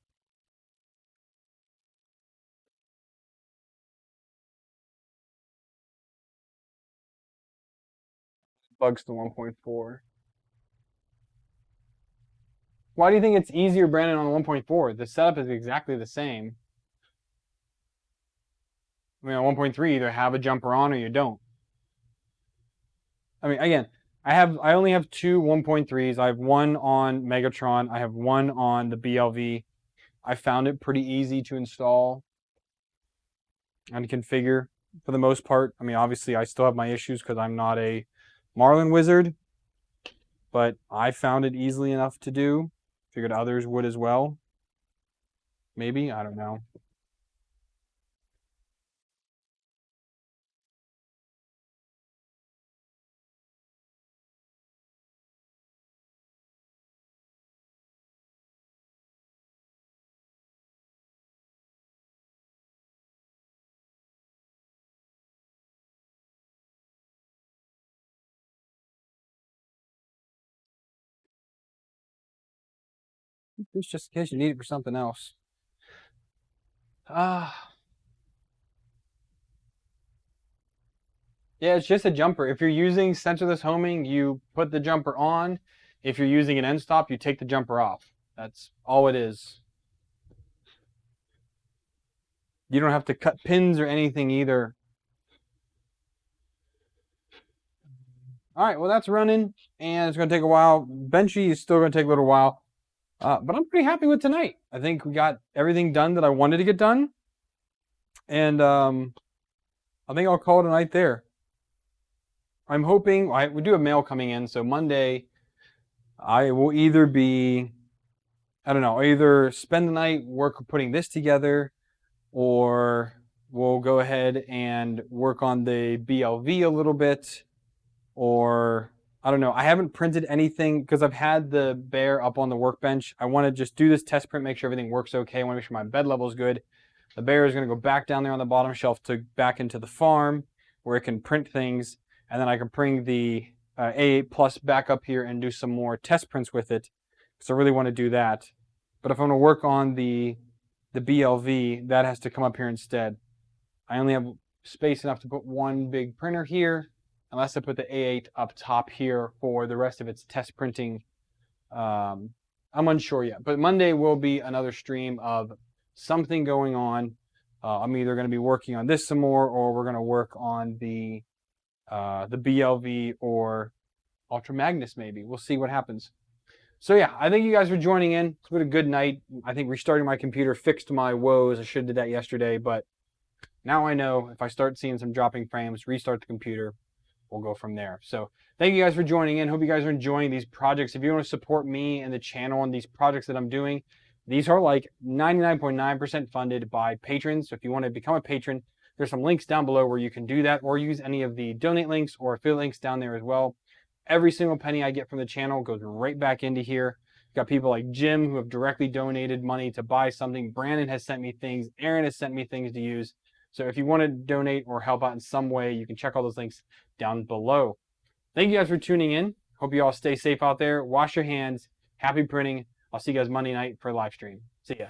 Bugs to 1.4. Why do you think it's easier, Brandon, on the 1.4? The setup is exactly the same. I mean, on 1.3, either have a jumper on or you don't. I mean, again, I only have two 1.3s. I have one on Megatron. I have one on the BLV. I found it pretty easy to install and configure for the most part. I mean, obviously, I still have my issues because I'm not a Marlin wizard, but I found it easily enough to do. Figured others would as well. Maybe, I don't know. It's just in case you need it for something else. Yeah, it's just a jumper. If you're using sensorless homing, you put the jumper on. If you're using an end stop, you take the jumper off. That's all it is. You don't have to cut pins or anything either. All right, well, that's running, and it's going to take a while. Benchy is still going to take a little while, but I'm pretty happy with tonight. I think we got everything done that I wanted to get done, and I think I'll call it a night there. I'm hoping we do have mail coming in, so Monday I will either be, I don't know, I'll either spend the night putting this together, or we'll go ahead and work on the BLV a little bit, or I don't know. I haven't printed anything because I've had the Bear up on the workbench. I want to just do this test print, make sure everything works okay. I want to make sure my bed level is good. The Bear is going to go back down there on the bottom shelf to back into the farm where it can print things, and then I can bring the A8 Plus back up here and do some more test prints with it because I really want to do that. But if I'm going to work on the BLV, that has to come up here instead. I only have space enough to put one big printer here, unless I put the A8 up top here for the rest of its test printing. I'm unsure yet, but Monday will be another stream of something going on. I'm either going to be working on this some more, or we're going to work on the BLV or Ultra Magnus maybe. We'll see what happens. So yeah, I thank you guys for joining in. It's been a good night. I think restarting my computer fixed my woes. I should have did that yesterday, but now I know if I start seeing some dropping frames, restart the computer, we'll go from there. So thank you guys for joining in. Hope you guys are enjoying these projects. If you want to support me and the channel and these projects that I'm doing, these are like 99.9% funded by patrons. So if you want to become a patron, there's some links down below where you can do that, or use any of the donate links or affiliate links down there as well. Every single penny I get from the channel goes right back into here. We've got people like Jim who have directly donated money to buy something. Brandon has sent me things. Aaron has sent me things to use. So if you want to donate or help out in some way, you can check all those links down below. Thank you guys for tuning in. Hope you all stay safe out there. Wash your hands. Happy printing. I'll see you guys Monday night for a live stream. See ya.